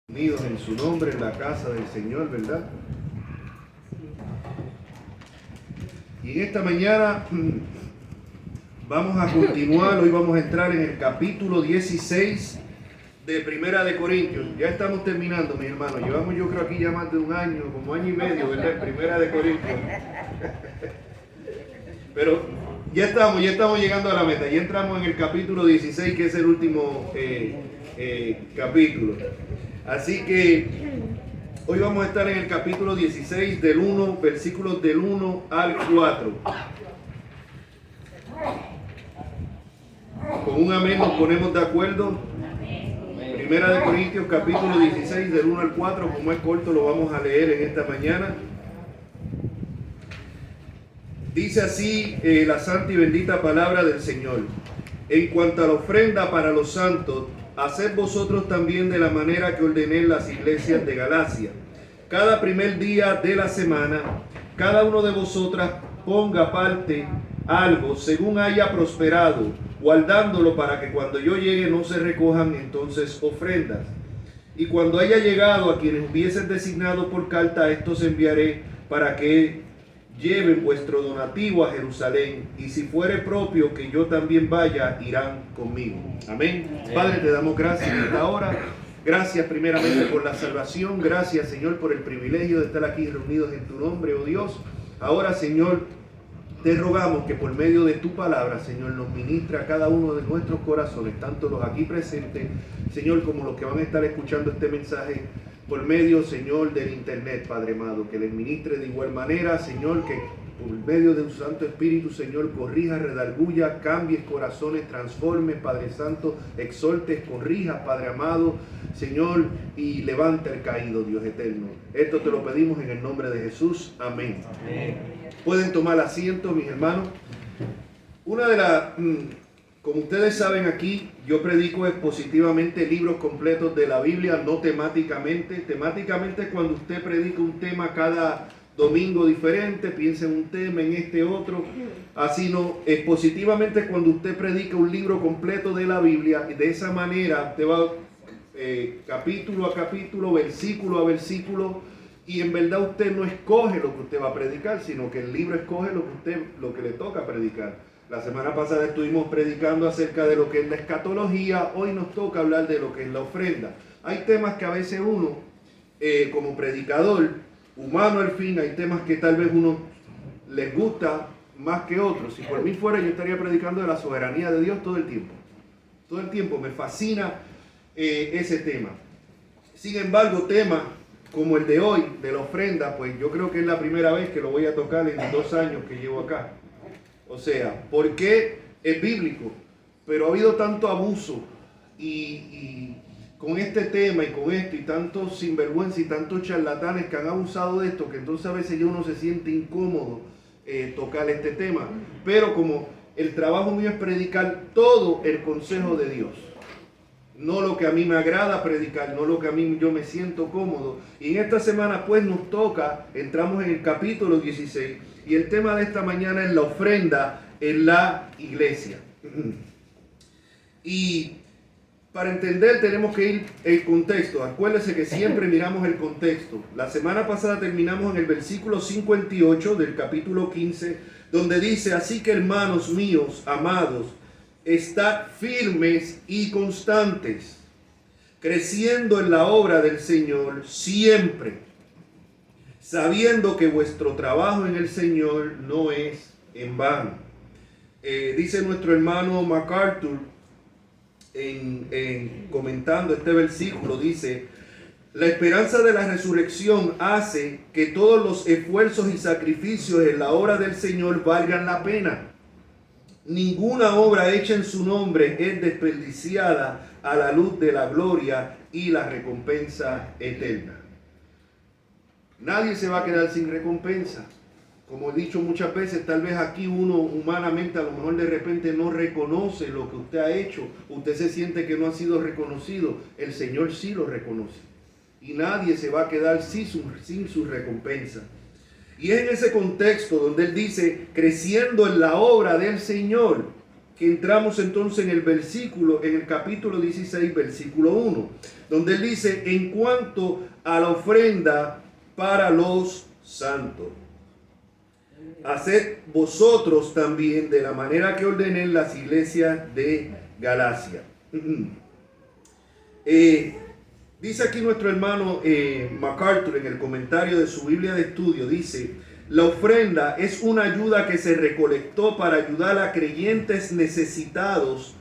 Unidos en su nombre en la casa del Señor, ¿verdad? Y en esta mañana vamos a continuar. Hoy vamos a entrar en el capítulo 16 de Primera de Corintios. Ya estamos terminando, mis hermanos. Llevamos, yo creo, aquí ya más de un año, como año y medio, ¿verdad? En Primera de Corintios. Pero ya estamos llegando a la meta. Ya entramos en el capítulo 16, que es el último capítulo. Así que hoy vamos a estar en el capítulo 16 del 1, versículos del 1 al 4. Con un amén nos ponemos de acuerdo. Primera de Corintios capítulo 16 del 1 al 4, como es corto lo vamos a leer en esta mañana. Dice así la santa y bendita palabra del Señor. En cuanto a la ofrenda para los santos, haced vosotros también de la manera que ordené en las iglesias de Galacia. Cada primer día de la semana, cada uno de vosotras ponga aparte algo según haya prosperado, guardándolo para que cuando yo llegue no se recojan entonces ofrendas. Y cuando haya llegado a quienes hubiesen designado por carta, a estos enviaré para que lleven vuestro donativo a Jerusalén, y si fuere propio que yo también vaya, irán conmigo. Amén. Padre, te damos gracias en esta hora. Gracias primeramente por la salvación. Gracias, Señor, por el privilegio de estar aquí reunidos en tu nombre, oh Dios. Ahora, Señor, te rogamos que por medio de tu palabra, Señor, nos ministre a cada uno de nuestros corazones, tanto los aquí presentes, Señor, como los que van a estar escuchando este mensaje por medio, Señor, del internet, Padre amado, que les ministre de igual manera, Señor, que por medio de un Santo Espíritu, Señor, corrija, redarguya, cambie corazones, transforme, Padre Santo, exhorte, corrija, Padre amado, Señor, y levante al caído, Dios eterno. Esto te lo pedimos en el nombre de Jesús. Amén. Amén. Pueden tomar asiento, mis hermanos. Una de las... Como ustedes saben, aquí yo predico expositivamente libros completos de la Biblia, no temáticamente. Temáticamente, cuando usted predica un tema cada domingo diferente, piensa en un tema, en este otro. Así no, expositivamente, cuando usted predica un libro completo de la Biblia, y de esa manera usted va capítulo a capítulo, versículo a versículo, y en verdad usted no escoge lo que usted va a predicar, sino que el libro escoge lo que le toca predicar. La semana pasada estuvimos predicando acerca de lo que es la escatología. Hoy nos toca hablar de lo que es la ofrenda. Hay temas que a veces uno, como predicador, humano al fin, hay temas que tal vez uno les gusta más que otros. Si por mí fuera, yo estaría predicando de la soberanía de Dios todo el tiempo. Todo el tiempo me fascina ese tema. Sin embargo, temas como el de hoy, de la ofrenda, pues yo creo que es la primera vez que lo voy a tocar en 2 años que llevo acá. O sea, porque es bíblico, pero ha habido tanto abuso y con este tema y con esto y tantos sinvergüenza y tantos charlatanes que han abusado de esto, que entonces a veces ya uno se siente incómodo tocar este tema. Pero como el trabajo mío es predicar todo el consejo de Dios, no lo que a mí me agrada predicar, no lo que a mí yo me siento cómodo. Y en esta semana pues nos toca, entramos en el capítulo 16 y el tema de esta mañana es la ofrenda en la iglesia. Y para entender tenemos que ir el contexto. Acuérdense que siempre miramos el contexto. La semana pasada terminamos en el versículo 58 del capítulo 15, donde dice: así que, hermanos míos, amados, estad firmes y constantes, creciendo en la obra del Señor siempre, sabiendo que vuestro trabajo en el Señor no es en vano. Dice nuestro hermano MacArthur, comentando este versículo, dice: la esperanza de la resurrección hace que todos los esfuerzos y sacrificios en la obra del Señor valgan la pena. Ninguna obra hecha en su nombre es desperdiciada a la luz de la gloria y la recompensa eterna. Nadie se va a quedar sin recompensa. Como he dicho muchas veces, tal vez aquí uno humanamente a lo mejor de repente no reconoce lo que usted ha hecho. Usted se siente que no ha sido reconocido. El Señor sí lo reconoce. Y nadie se va a quedar sin su recompensa. Y es en ese contexto donde él dice, creciendo en la obra del Señor, que entramos entonces en el capítulo 16, versículo 1, donde él dice, en cuanto a la ofrenda para los santos, haced vosotros también de la manera que ordené en las iglesias de Galacia. Dice aquí nuestro hermano MacArthur en el comentario de su Biblia de estudio, dice, la ofrenda es una ayuda que se recolectó para ayudar a creyentes necesitados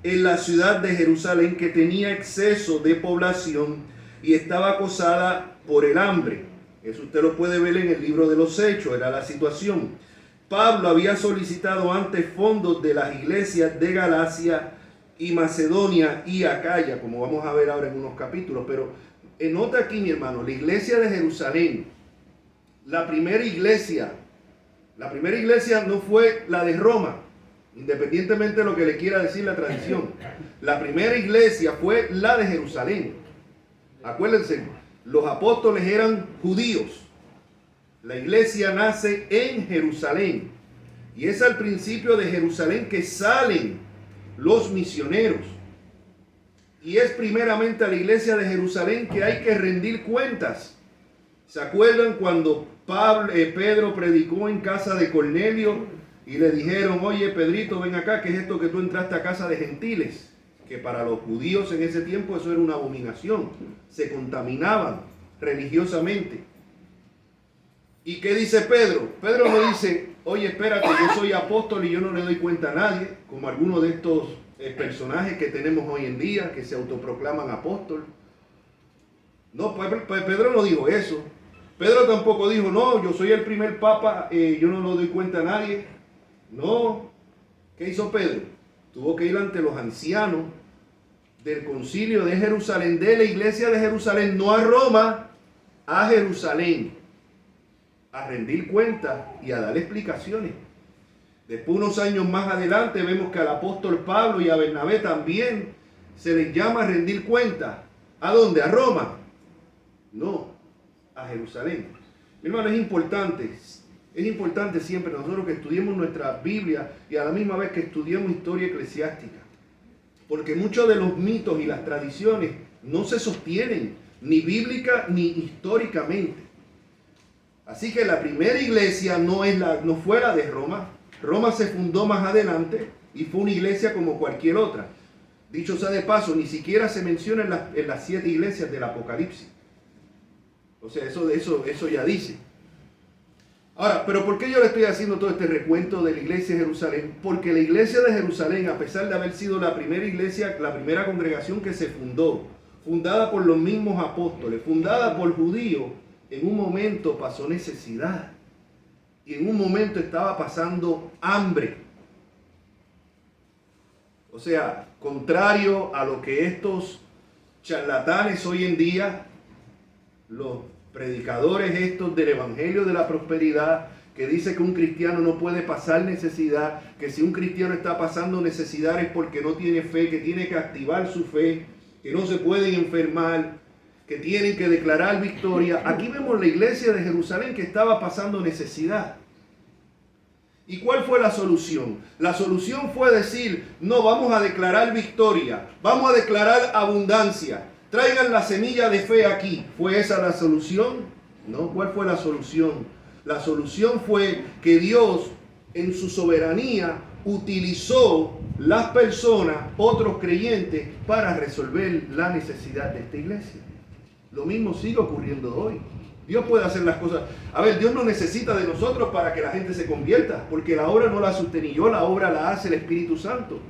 en la ciudad de Jerusalén que tenía exceso de población y estaba acosada por el hambre. Eso usted lo puede ver en el libro de los Hechos, era la situación. Pablo había solicitado antes fondos de las iglesias de Galacia y Macedonia y Acaya, como vamos a ver ahora en unos capítulos. Pero nota aquí, mi hermano, la iglesia de Jerusalén, la primera iglesia no fue la de Roma, independientemente de lo que le quiera decir la tradición. La primera iglesia fue la de Jerusalén. Acuérdense, los apóstoles eran judíos. La iglesia nace en Jerusalén. Y es al principio de Jerusalén que salen los misioneros. Y es primeramente a la iglesia de Jerusalén que hay que rendir cuentas. ¿Se acuerdan cuando Pedro predicó en casa de Cornelio y le dijeron, oye Pedrito, ven acá, ¿qué es esto que tú entraste a casa de gentiles? Que para los judíos en ese tiempo eso era una abominación. Se contaminaban religiosamente. ¿Y qué dice Pedro? Pedro no dice, oye, espérate, yo soy apóstol y yo no le doy cuenta a nadie, como algunos de estos personajes que tenemos hoy en día, que se autoproclaman apóstol. No, Pedro no dijo eso. Pedro tampoco dijo, no, yo soy el primer papa, yo no le doy cuenta a nadie. No. ¿Qué hizo Pedro? Tuvo que ir ante los ancianos del concilio de Jerusalén, de la iglesia de Jerusalén, no a Roma, a Jerusalén, a rendir cuentas y a dar explicaciones. Después, unos años más adelante, vemos que al apóstol Pablo y a Bernabé también se les llama a rendir cuentas. ¿A dónde? ¿A Roma? No, a Jerusalén. Mi hermano, es importante siempre nosotros que estudiemos nuestra Biblia y a la misma vez que estudiemos historia eclesiástica. Porque muchos de los mitos y las tradiciones no se sostienen ni bíblica ni históricamente. Así que la primera iglesia no fue la de Roma. Roma se fundó más adelante y fue una iglesia como cualquier otra. Dicho sea de paso, ni siquiera se menciona en las 7 iglesias del Apocalipsis. O sea, eso ya dice. Ahora, ¿pero por qué yo le estoy haciendo todo este recuento de la iglesia de Jerusalén? Porque la iglesia de Jerusalén, a pesar de haber sido la primera iglesia, la primera congregación que se fundó, fundada por los mismos apóstoles, fundada por judíos, en un momento pasó necesidad. Y en un momento estaba pasando hambre. O sea, contrario a lo que estos charlatanes hoy en día, los predicadores estos del evangelio de la prosperidad, que dice que un cristiano no puede pasar necesidad, que si un cristiano está pasando necesidad es porque no tiene fe, que tiene que activar su fe, que no se pueden enfermar, que tienen que declarar victoria. Aquí vemos la iglesia de Jerusalén que estaba pasando necesidad. ¿Y cuál fue la solución? La solución fue decir, no, vamos a declarar victoria, vamos a declarar abundancia. Traigan la semilla de fe aquí. ¿Fue esa la solución? No. ¿Cuál fue la solución? La solución fue que Dios, en su soberanía, utilizó las personas, otros creyentes, para resolver la necesidad de esta iglesia. Lo mismo sigue ocurriendo hoy. Dios puede hacer las cosas. A ver, Dios no necesita de nosotros para que la gente se convierta, porque la obra no la sostengo yo, la obra la hace el Espíritu Santo.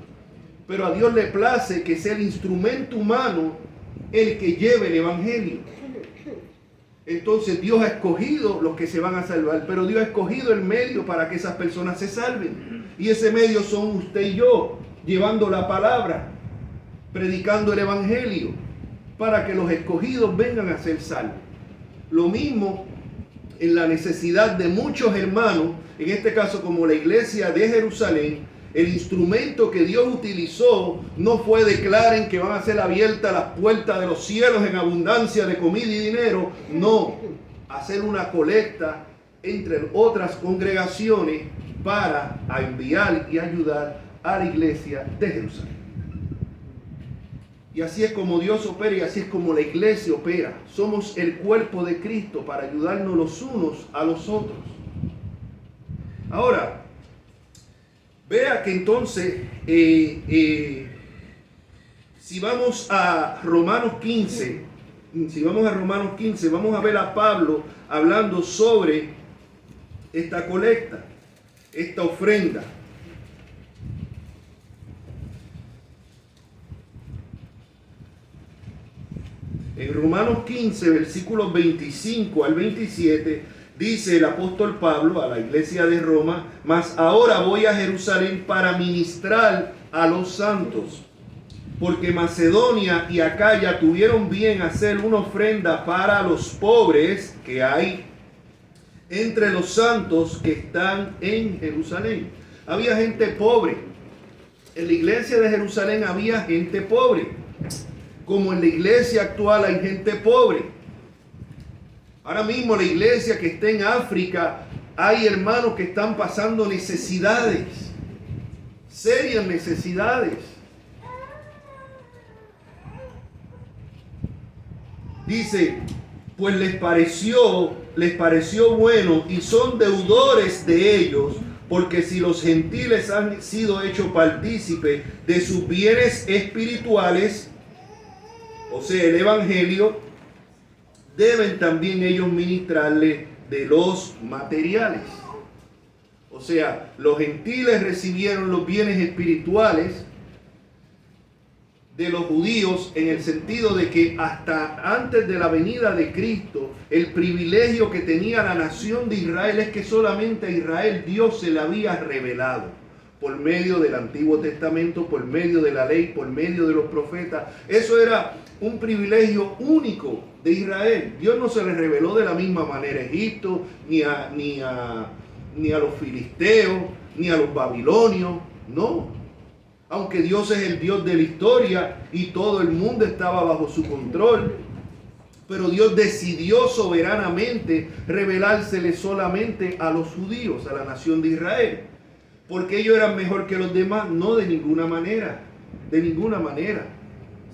Pero a Dios le place que sea el instrumento humano el que lleve el evangelio. Entonces Dios ha escogido los que se van a salvar, pero Dios ha escogido el medio para que esas personas se salven. Y ese medio son usted y yo, llevando la palabra, predicando el evangelio, para que los escogidos vengan a ser salvos. Lo mismo en la necesidad de muchos hermanos, en este caso como la iglesia de Jerusalén. El instrumento que Dios utilizó no fue declaren que van a ser abiertas las puertas de los cielos en abundancia de comida y dinero. No, hacer una colecta entre otras congregaciones para enviar y ayudar a la iglesia de Jerusalén. Y así es como Dios opera y así es como la iglesia opera. Somos el cuerpo de Cristo para ayudarnos los unos a los otros. Ahora, vea que entonces, si vamos a Romanos 15, vamos a ver a Pablo hablando sobre esta colecta, esta ofrenda. En Romanos 15, versículos 25 al 27, dice el apóstol Pablo a la iglesia de Roma: mas ahora voy a Jerusalén para ministrar a los santos, porque Macedonia y Acaya tuvieron bien hacer una ofrenda para los pobres que hay entre los santos que están en Jerusalén. Había gente pobre. En la iglesia de Jerusalén había gente pobre. Como en la iglesia actual hay gente pobre. Ahora mismo la iglesia que está en África, hay hermanos que están pasando necesidades, serias necesidades. Dice, pues les pareció bueno y son deudores de ellos, porque si los gentiles han sido hechos partícipes de sus bienes espirituales, o sea, el evangelio, deben también ellos ministrarle de los materiales. O sea, los gentiles recibieron los bienes espirituales de los judíos, en el sentido de que hasta antes de la venida de Cristo, el privilegio que tenía la nación de Israel es que solamente a Israel Dios se le había revelado por medio del Antiguo Testamento, por medio de la ley, por medio de los profetas. Eso era un privilegio único de Israel. Dios no se le reveló de la misma manera a Egipto, ni a los filisteos, ni a los babilonios, no. Aunque Dios es el Dios de la historia y todo el mundo estaba bajo su control, pero Dios decidió soberanamente revelársele solamente a los judíos, a la nación de Israel. Porque ellos eran mejor que los demás, no, de ninguna manera,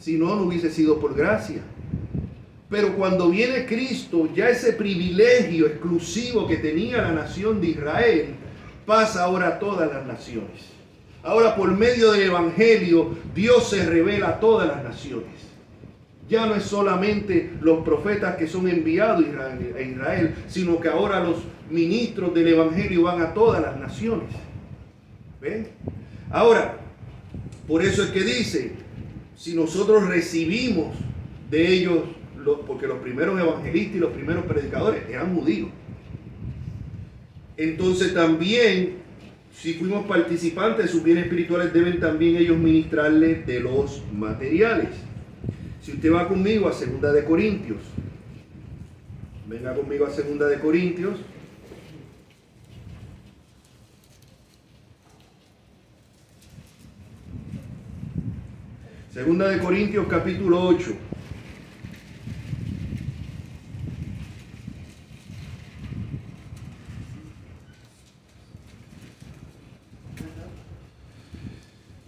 si no, no hubiese sido por gracia. Pero cuando viene Cristo, ya ese privilegio exclusivo que tenía la nación de Israel pasa ahora a todas las naciones. Ahora, por medio del evangelio, Dios se revela a todas las naciones. Ya no es solamente los profetas que son enviados a Israel, sino que ahora los ministros del evangelio van a todas las naciones. ¿Ven? Ahora, por eso es que dice, si nosotros recibimos de ellos, porque los primeros evangelistas y los primeros predicadores eran judíos, entonces también, si fuimos participantes de sus bienes espirituales, deben también ellos ministrarles de los materiales. Si usted va conmigo a 2 de Corintios, venga conmigo a 2 de Corintios. Segunda de Corintios capítulo 8.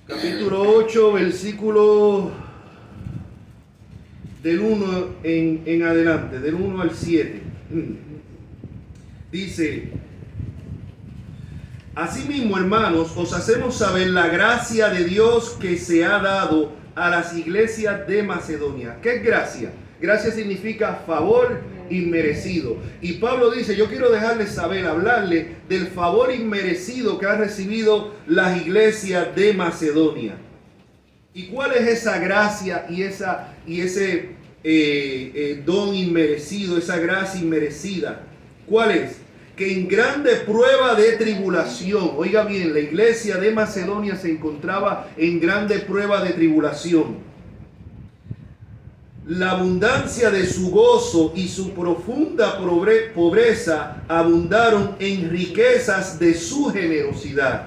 Capítulo 8, versículo del 1 en adelante, del 1 al 7. Dice: asimismo, hermanos, os hacemos saber la gracia de Dios que se ha dado a las iglesias de Macedonia. ¿Qué es gracia? Gracia significa favor inmerecido. Y Pablo dice, yo quiero dejarles saber, hablarle del favor inmerecido que han recibido las iglesias de Macedonia. ¿Y cuál es esa gracia y ese don inmerecido, esa gracia inmerecida? ¿Cuál es? Que en grande prueba de tribulación, oiga bien, la iglesia de Macedonia se encontraba en grande prueba de tribulación. La abundancia de su gozo y su profunda pobreza abundaron en riquezas de su generosidad.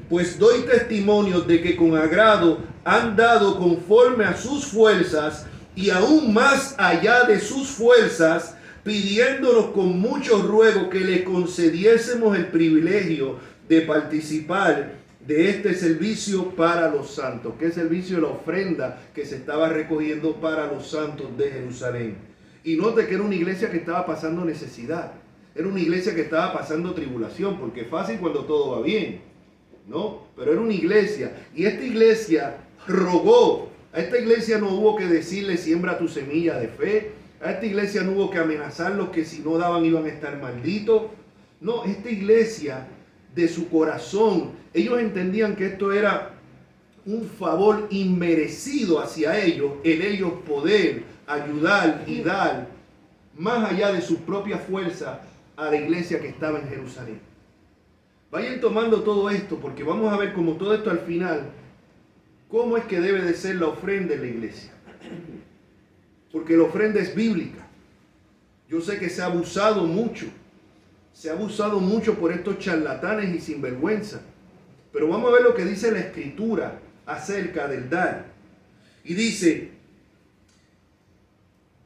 Pues doy testimonio de que con agrado han dado conforme a sus fuerzas y aún más allá de sus fuerzas, pidiéndonos con mucho ruego que le concediésemos el privilegio de participar de este servicio para los santos. ¿Qué servicio? La ofrenda que se estaba recogiendo para los santos de Jerusalén. Y note que era una iglesia que estaba pasando necesidad. Era una iglesia que estaba pasando tribulación, porque es fácil cuando todo va bien, ¿no? Pero era una iglesia, y esta iglesia rogó. A esta iglesia no hubo que decirle siembra tu semilla de fe. A esta iglesia no hubo que amenazarlos que si no daban iban a estar malditos. No, esta iglesia de su corazón, ellos entendían que esto era un favor inmerecido hacia ellos, el ellos poder ayudar y dar más allá de sus propias fuerzas a la iglesia que estaba en Jerusalén. Vayan tomando todo esto, porque vamos a ver como todo esto al final, cómo es que debe de ser la ofrenda en la iglesia. Porque la ofrenda es bíblica. Yo sé que se ha abusado mucho por estos charlatanes y sinvergüenza. Pero vamos a ver lo que dice la Escritura acerca del dar. Y dice,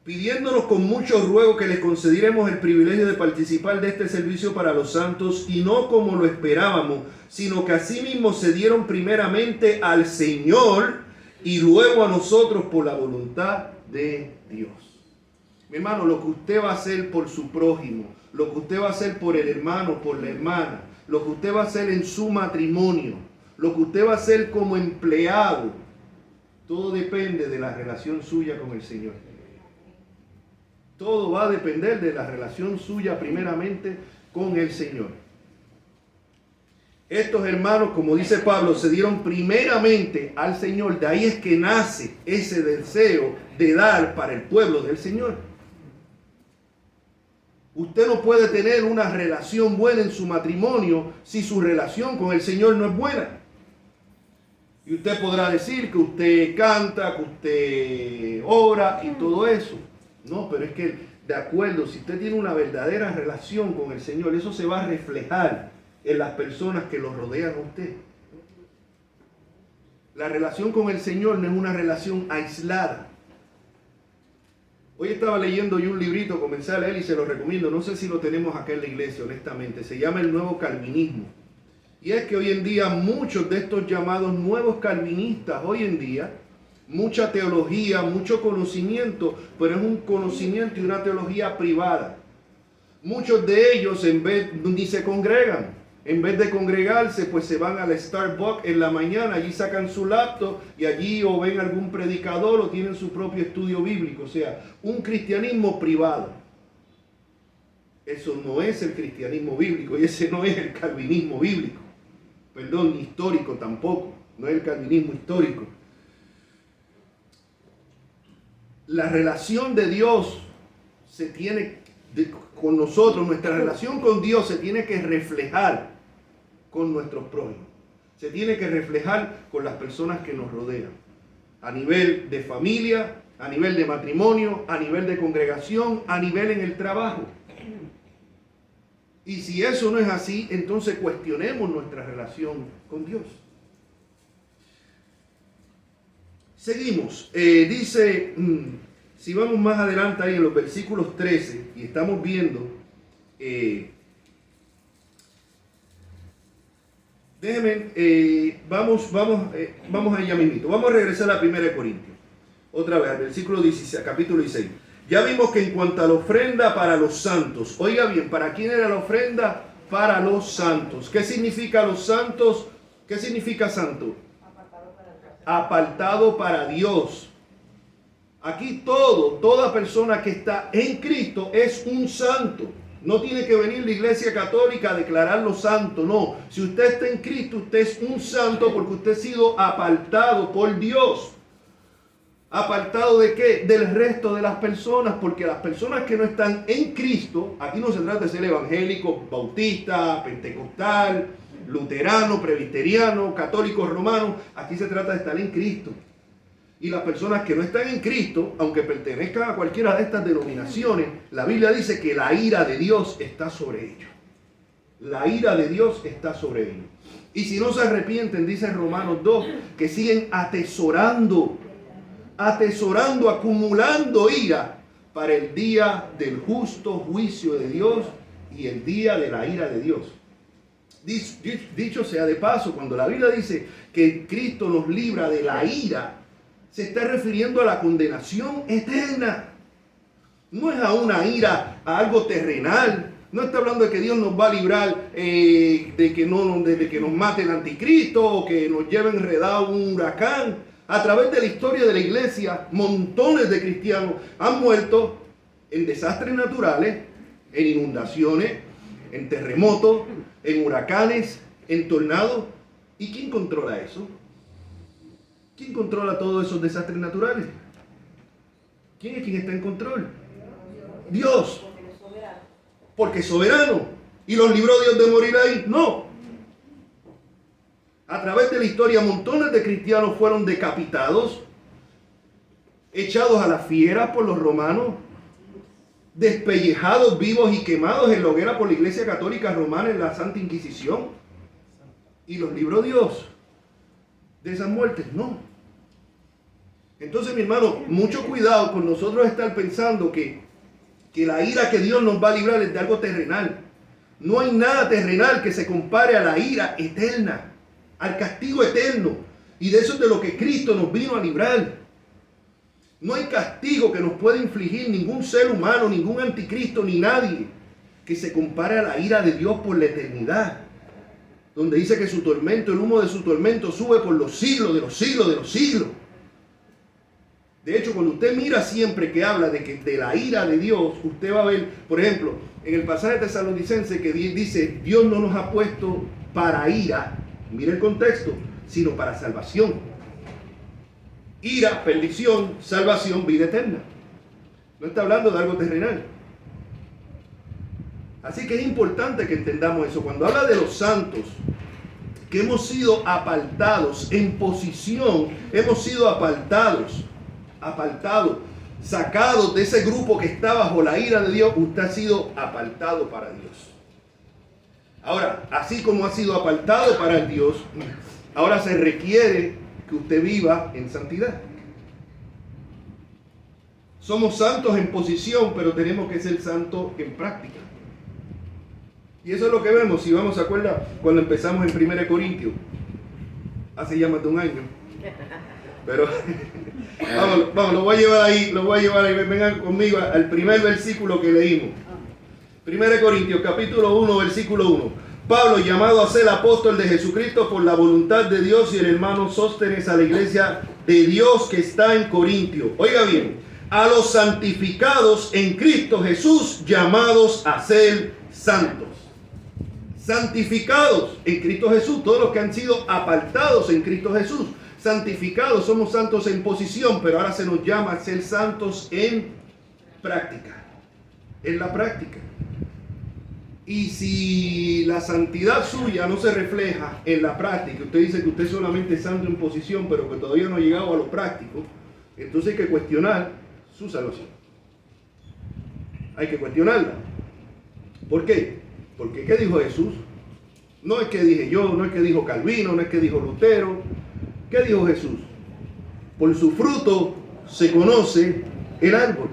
pidiéndonos con mucho ruego que les concediéramos el privilegio de participar de este servicio para los santos, y no como lo esperábamos, sino que asimismo se dieron primeramente al Señor y luego a nosotros por la voluntad de Dios. Mi hermano, lo que usted va a hacer por su prójimo, lo que usted va a hacer por el hermano, por la hermana, lo que usted va a hacer en su matrimonio, lo que usted va a hacer como empleado, todo depende de la relación suya con el Señor. Todo va a depender de la relación suya primeramente con el Señor. Estos hermanos, como dice Pablo, se dieron primeramente al Señor. De ahí es que nace ese deseo de dar para el pueblo del Señor. Usted no puede tener una relación buena en su matrimonio si su relación con el Señor no es buena. Y usted podrá decir que usted canta, que usted ora y todo eso. No, pero es que de acuerdo, si usted tiene una verdadera relación con el Señor, eso se va a reflejar en las personas que lo rodean a usted. La relación con el Señor no es una relación aislada. Hoy estaba leyendo yo un librito, comencé a leer y se lo recomiendo. No sé si lo tenemos acá en la iglesia, honestamente. Se llama El Nuevo Calvinismo. Y es que hoy en día muchos de estos llamados nuevos calvinistas, hoy en día, mucha teología, mucho conocimiento, pero es un conocimiento y una teología privada. Muchos de ellos ni se congregan. En vez de congregarse, pues se van al Starbucks en la mañana, allí sacan su laptop y allí o ven algún predicador o tienen su propio estudio bíblico. O sea, un cristianismo privado. Eso no es el cristianismo bíblico y ese no es el calvinismo bíblico. Perdón, histórico tampoco. No es el calvinismo histórico. La relación de Dios con nosotros, nuestra relación con Dios se tiene que reflejar con nuestros prójimos. Se tiene que reflejar con las personas que nos rodean. A nivel de familia, a nivel de matrimonio, a nivel de congregación, a nivel en el trabajo. Y si eso no es así, entonces cuestionemos nuestra relación con Dios. Seguimos. Dice, si vamos más adelante ahí en los versículos 13, y estamos viendo, vamos allá mismito. Vamos a regresar a 1 Corintios. Otra vez, al versículo 16, capítulo 16. Ya vimos que en cuanto a la ofrenda para los santos, oiga bien, ¿para quién era la ofrenda? Para los santos. ¿Qué significa los santos? ¿Qué significa santo? Apartado para Dios. Aquí toda persona que está en Cristo es un santo. No tiene que venir la Iglesia Católica a declararlo santo, no. Si usted está en Cristo, usted es un santo porque usted ha sido apartado por Dios. ¿Apartado de qué? Del resto de las personas, porque las personas que no están en Cristo, aquí no se trata de ser evangélico, bautista, pentecostal, luterano, presbiteriano, católico, romano, aquí se trata de estar en Cristo. Y las personas que no están en Cristo, aunque pertenezcan a cualquiera de estas denominaciones, la Biblia dice que la ira de Dios está sobre ellos. La ira de Dios está sobre ellos. Y si no se arrepienten, dice Romanos 2, que siguen atesorando, acumulando ira para el día del justo juicio de Dios y el día de la ira de Dios. Dicho sea de paso, cuando la Biblia dice que Cristo nos libra de la ira, se está refiriendo a la condenación eterna. No es a una ira, a algo terrenal. No está hablando de que Dios nos va a librar de que nos mate el anticristo o que nos lleve enredado un huracán. A través de la historia de la iglesia, montones de cristianos han muerto en desastres naturales, en inundaciones, en terremotos, en huracanes, en tornados. ¿Y quién controla eso? ¿Quién controla todos esos desastres naturales? ¿Quién es quien está en control? Dios. Porque es soberano. ¿Y los libró Dios de morir ahí? No. A través de la historia, montones de cristianos fueron decapitados, echados a la fiera por los romanos, despellejados vivos y quemados en la hoguera por la Iglesia Católica Romana en la Santa Inquisición. ¿Y los libró Dios de esas muertes? No. Entonces, mi hermano, mucho cuidado con nosotros estar pensando que la ira que Dios nos va a librar es de algo terrenal. No hay nada terrenal que se compare a la ira eterna, al castigo eterno. Y de eso es de lo que Cristo nos vino a librar. No hay castigo que nos pueda infligir ningún ser humano, ningún anticristo, ni nadie que se compare a la ira de Dios por la eternidad. Donde dice que su tormento, el humo de su tormento sube por los siglos de los siglos de los siglos. De hecho, cuando usted mira siempre que habla de la ira de Dios, usted va a ver, por ejemplo, en el pasaje tesalonicense que dice, Dios no nos ha puesto para ira, mire el contexto, sino para salvación. Ira, perdición, salvación, vida eterna. No está hablando de algo terrenal. Así que es importante que entendamos eso. Cuando habla de los santos, que hemos sido apartados en posición, hemos sido apartados, sacados de ese grupo que está bajo la ira de Dios, usted ha sido apartado para Dios. Ahora, así como ha sido apartado para Dios, ahora se requiere que usted viva en santidad. Somos santos en posición, pero tenemos que ser santos en práctica. Y eso es lo que vemos, si vamos a acuerdan cuando empezamos en 1 Corintios, hace ya más de un año. Pero vamos, lo voy a llevar ahí, vengan conmigo al primer versículo que leímos. 1 Corintios capítulo 1, versículo 1. Pablo, llamado a ser apóstol de Jesucristo por la voluntad de Dios, y el hermano Sóstenes, a la iglesia de Dios que está en Corintio. Oiga bien, a los santificados en Cristo Jesús, llamados a ser santos. Santificados en Cristo Jesús, todos los que han sido apartados en Cristo Jesús. Santificados, somos santos en posición, pero ahora se nos llama a ser santos en práctica. En la práctica. Y si la santidad suya no se refleja en la práctica, usted dice que usted solamente es santo en posición, pero que todavía no ha llegado a lo práctico, entonces hay que cuestionar su salvación. Hay que cuestionarla. ¿Por qué? Porque ¿qué dijo Jesús? No es que dije yo, no es que dijo Calvino, no es que dijo Lutero. ¿Qué dijo Jesús? Por su fruto se conoce el árbol.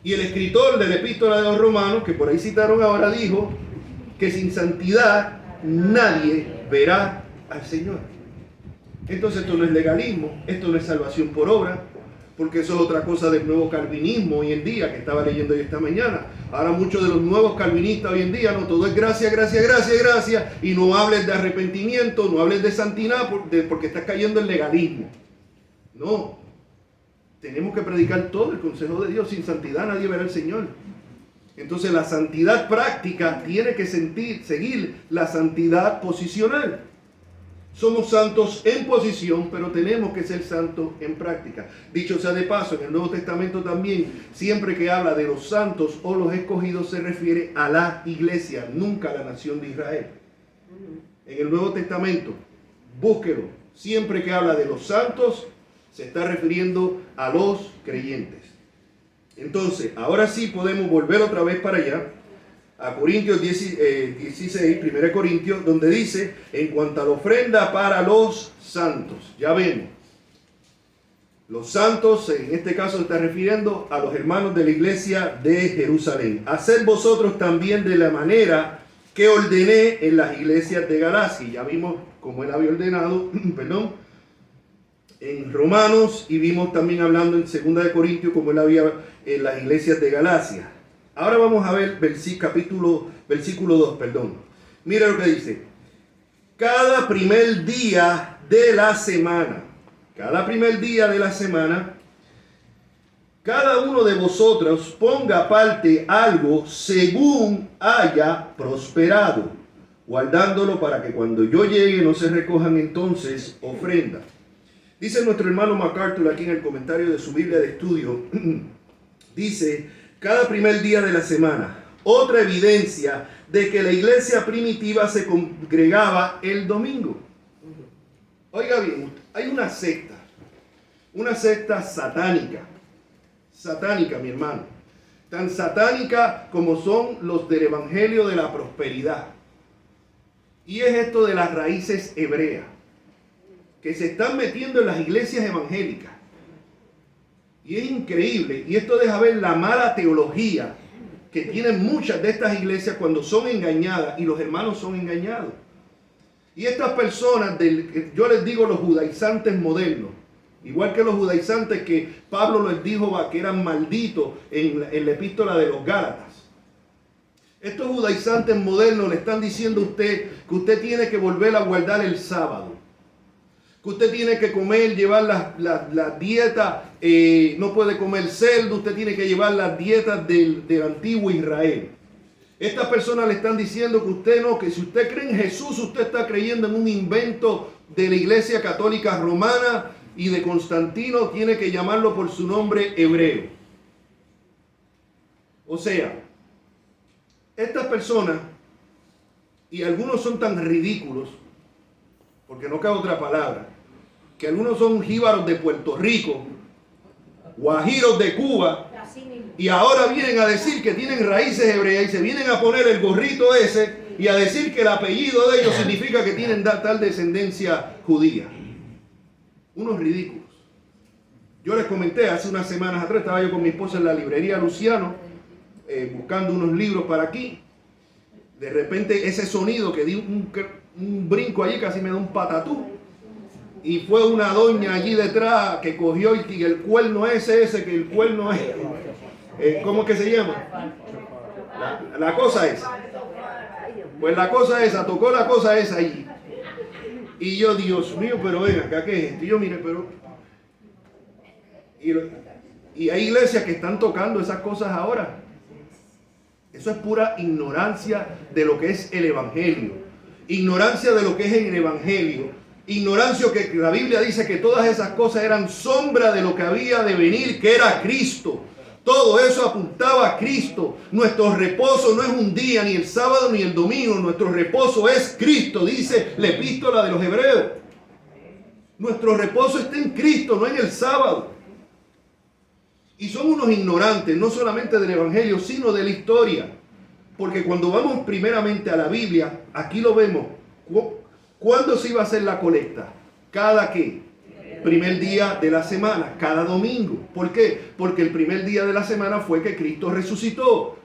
Y el escritor de la epístola de los Romanos, que por ahí citaron ahora, dijo que sin santidad nadie verá al Señor. Entonces esto no es legalismo, esto no es salvación por obra, porque eso es otra cosa del nuevo calvinismo hoy en día, que estaba leyendo yo esta mañana. Ahora muchos de los nuevos calvinistas hoy en día, no, todo es gracia, gracia, gracia, gracia, y no hables de arrepentimiento, no hables de santidad, porque estás cayendo en legalismo. No. Tenemos que predicar todo el consejo de Dios. Sin santidad nadie verá al Señor. Entonces la santidad práctica tiene que seguir la santidad posicional. Somos santos en posición, pero tenemos que ser santos en práctica. Dicho sea de paso, en el Nuevo Testamento también, siempre que habla de los santos o los escogidos, se refiere a la iglesia, nunca a la nación de Israel. En el Nuevo Testamento, búsquelo. Siempre que habla de los santos, se está refiriendo a los creyentes. Entonces, ahora sí podemos volver otra vez para allá, a Corintios 16, 1 Corintios, donde dice, en cuanto a la ofrenda para los santos, ya vemos, los santos, en este caso se está refiriendo a los hermanos de la iglesia de Jerusalén. Haced vosotros también de la manera que ordené en las iglesias de Galacia. Ya vimos cómo él había ordenado, en Romanos, y vimos también hablando en 2 de Corintios como él había en las iglesias de Galacia. Ahora vamos a ver versículo 2, Mira lo que dice. Cada primer día de la semana, cada uno de vosotros ponga aparte algo según haya prosperado, guardándolo para que cuando yo llegue no se recojan entonces ofrendas. Dice nuestro hermano MacArthur aquí en el comentario de su Biblia de estudio, dice, cada primer día de la semana, otra evidencia de que la iglesia primitiva se congregaba el domingo. Oiga bien, hay una secta satánica, mi hermano, tan satánica como son los del Evangelio de la Prosperidad. Y es esto de las raíces hebreas, que se están metiendo en las iglesias evangélicas. Y es increíble, y esto deja ver la mala teología que tienen muchas de estas iglesias cuando son engañadas y los hermanos son engañados. Y estas personas, yo les digo los judaizantes modernos, igual que los judaizantes que Pablo les dijo que eran malditos en la epístola de los Gálatas. Estos judaizantes modernos le están diciendo a usted que usted tiene que volver a guardar el sábado, que usted tiene que comer, llevar la dieta, no puede comer cerdo, usted tiene que llevar las dietas del antiguo Israel. Estas personas le están diciendo que usted no, que si usted cree en Jesús, usted está creyendo en un invento de la Iglesia Católica Romana y de Constantino, tiene que llamarlo por su nombre hebreo. O sea, estas personas, y algunos son tan ridículos, porque no cabe otra palabra, que algunos son jíbaros de Puerto Rico, guajiros de Cuba, y ahora vienen a decir que tienen raíces hebreas y se vienen a poner el gorrito ese y a decir que el apellido de ellos significa que tienen tal descendencia judía. Unos ridículos. Yo les comenté hace unas semanas atrás, estaba yo con mi esposa en la librería Luciano, buscando unos libros para aquí. De repente ese sonido que di un brinco allí, casi me da un patatú. Y fue una doña allí detrás que cogió y el cuerno ¿cómo que se llama? La cosa esa. Pues la cosa esa, tocó la cosa esa allí. Y yo, Dios mío, pero ven acá, ¿qué es esto? Y yo, mire, pero... Y hay iglesias que están tocando esas cosas ahora. Eso es pura ignorancia de lo que es el Evangelio. Ignorancia de lo que es el Evangelio. Ignorancia que la Biblia dice que todas esas cosas eran sombra de lo que había de venir, que era Cristo. Todo eso apuntaba a Cristo. Nuestro reposo no es un día, ni el sábado, ni el domingo. Nuestro reposo es Cristo, dice la epístola de los Hebreos. Nuestro reposo está en Cristo, no en el sábado. Y son unos ignorantes, no solamente del Evangelio, sino de la historia. Porque cuando vamos primeramente a la Biblia, aquí lo vemos. ¿Cuándo se iba a hacer la colecta? ¿Cada qué? Primer día de la semana, cada domingo. ¿Por qué? Porque el primer día de la semana fue que Cristo resucitó.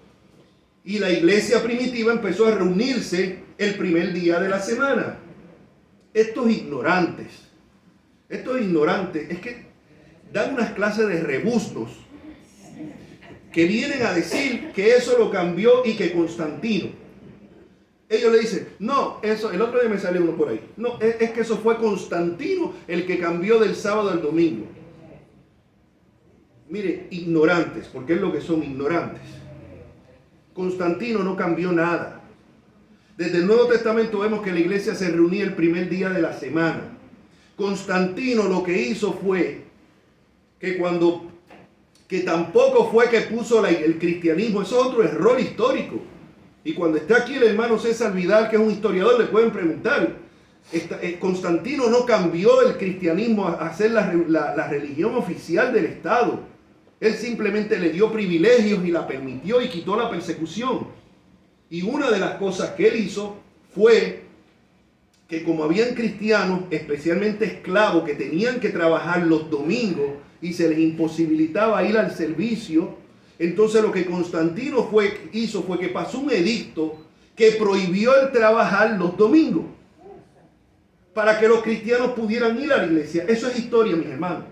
Y la iglesia primitiva empezó a reunirse el primer día de la semana. Estos ignorantes, es que dan unas clases de rebusnos que vienen a decir que eso lo cambió y que Constantino. Ellos le dicen, no, eso, el otro día me salió uno por ahí. No, es que eso fue Constantino el que cambió del sábado al domingo. Mire, ignorantes, porque es lo que son, ignorantes. Constantino no cambió nada. Desde el Nuevo Testamento vemos que la iglesia se reunía el primer día de la semana. Constantino lo que hizo fue que tampoco fue que puso el cristianismo, es otro error histórico. Y cuando está aquí el hermano César Vidal, que es un historiador, le pueden preguntar. Constantino no cambió el cristianismo a ser la religión oficial del Estado. Él simplemente le dio privilegios y la permitió y quitó la persecución. Y una de las cosas que él hizo fue que como habían cristianos, especialmente esclavos, que tenían que trabajar los domingos y se les imposibilitaba ir al servicio, entonces lo que Constantino hizo fue que pasó un edicto que prohibió el trabajar los domingos para que los cristianos pudieran ir a la iglesia. Eso es historia, mis hermanos.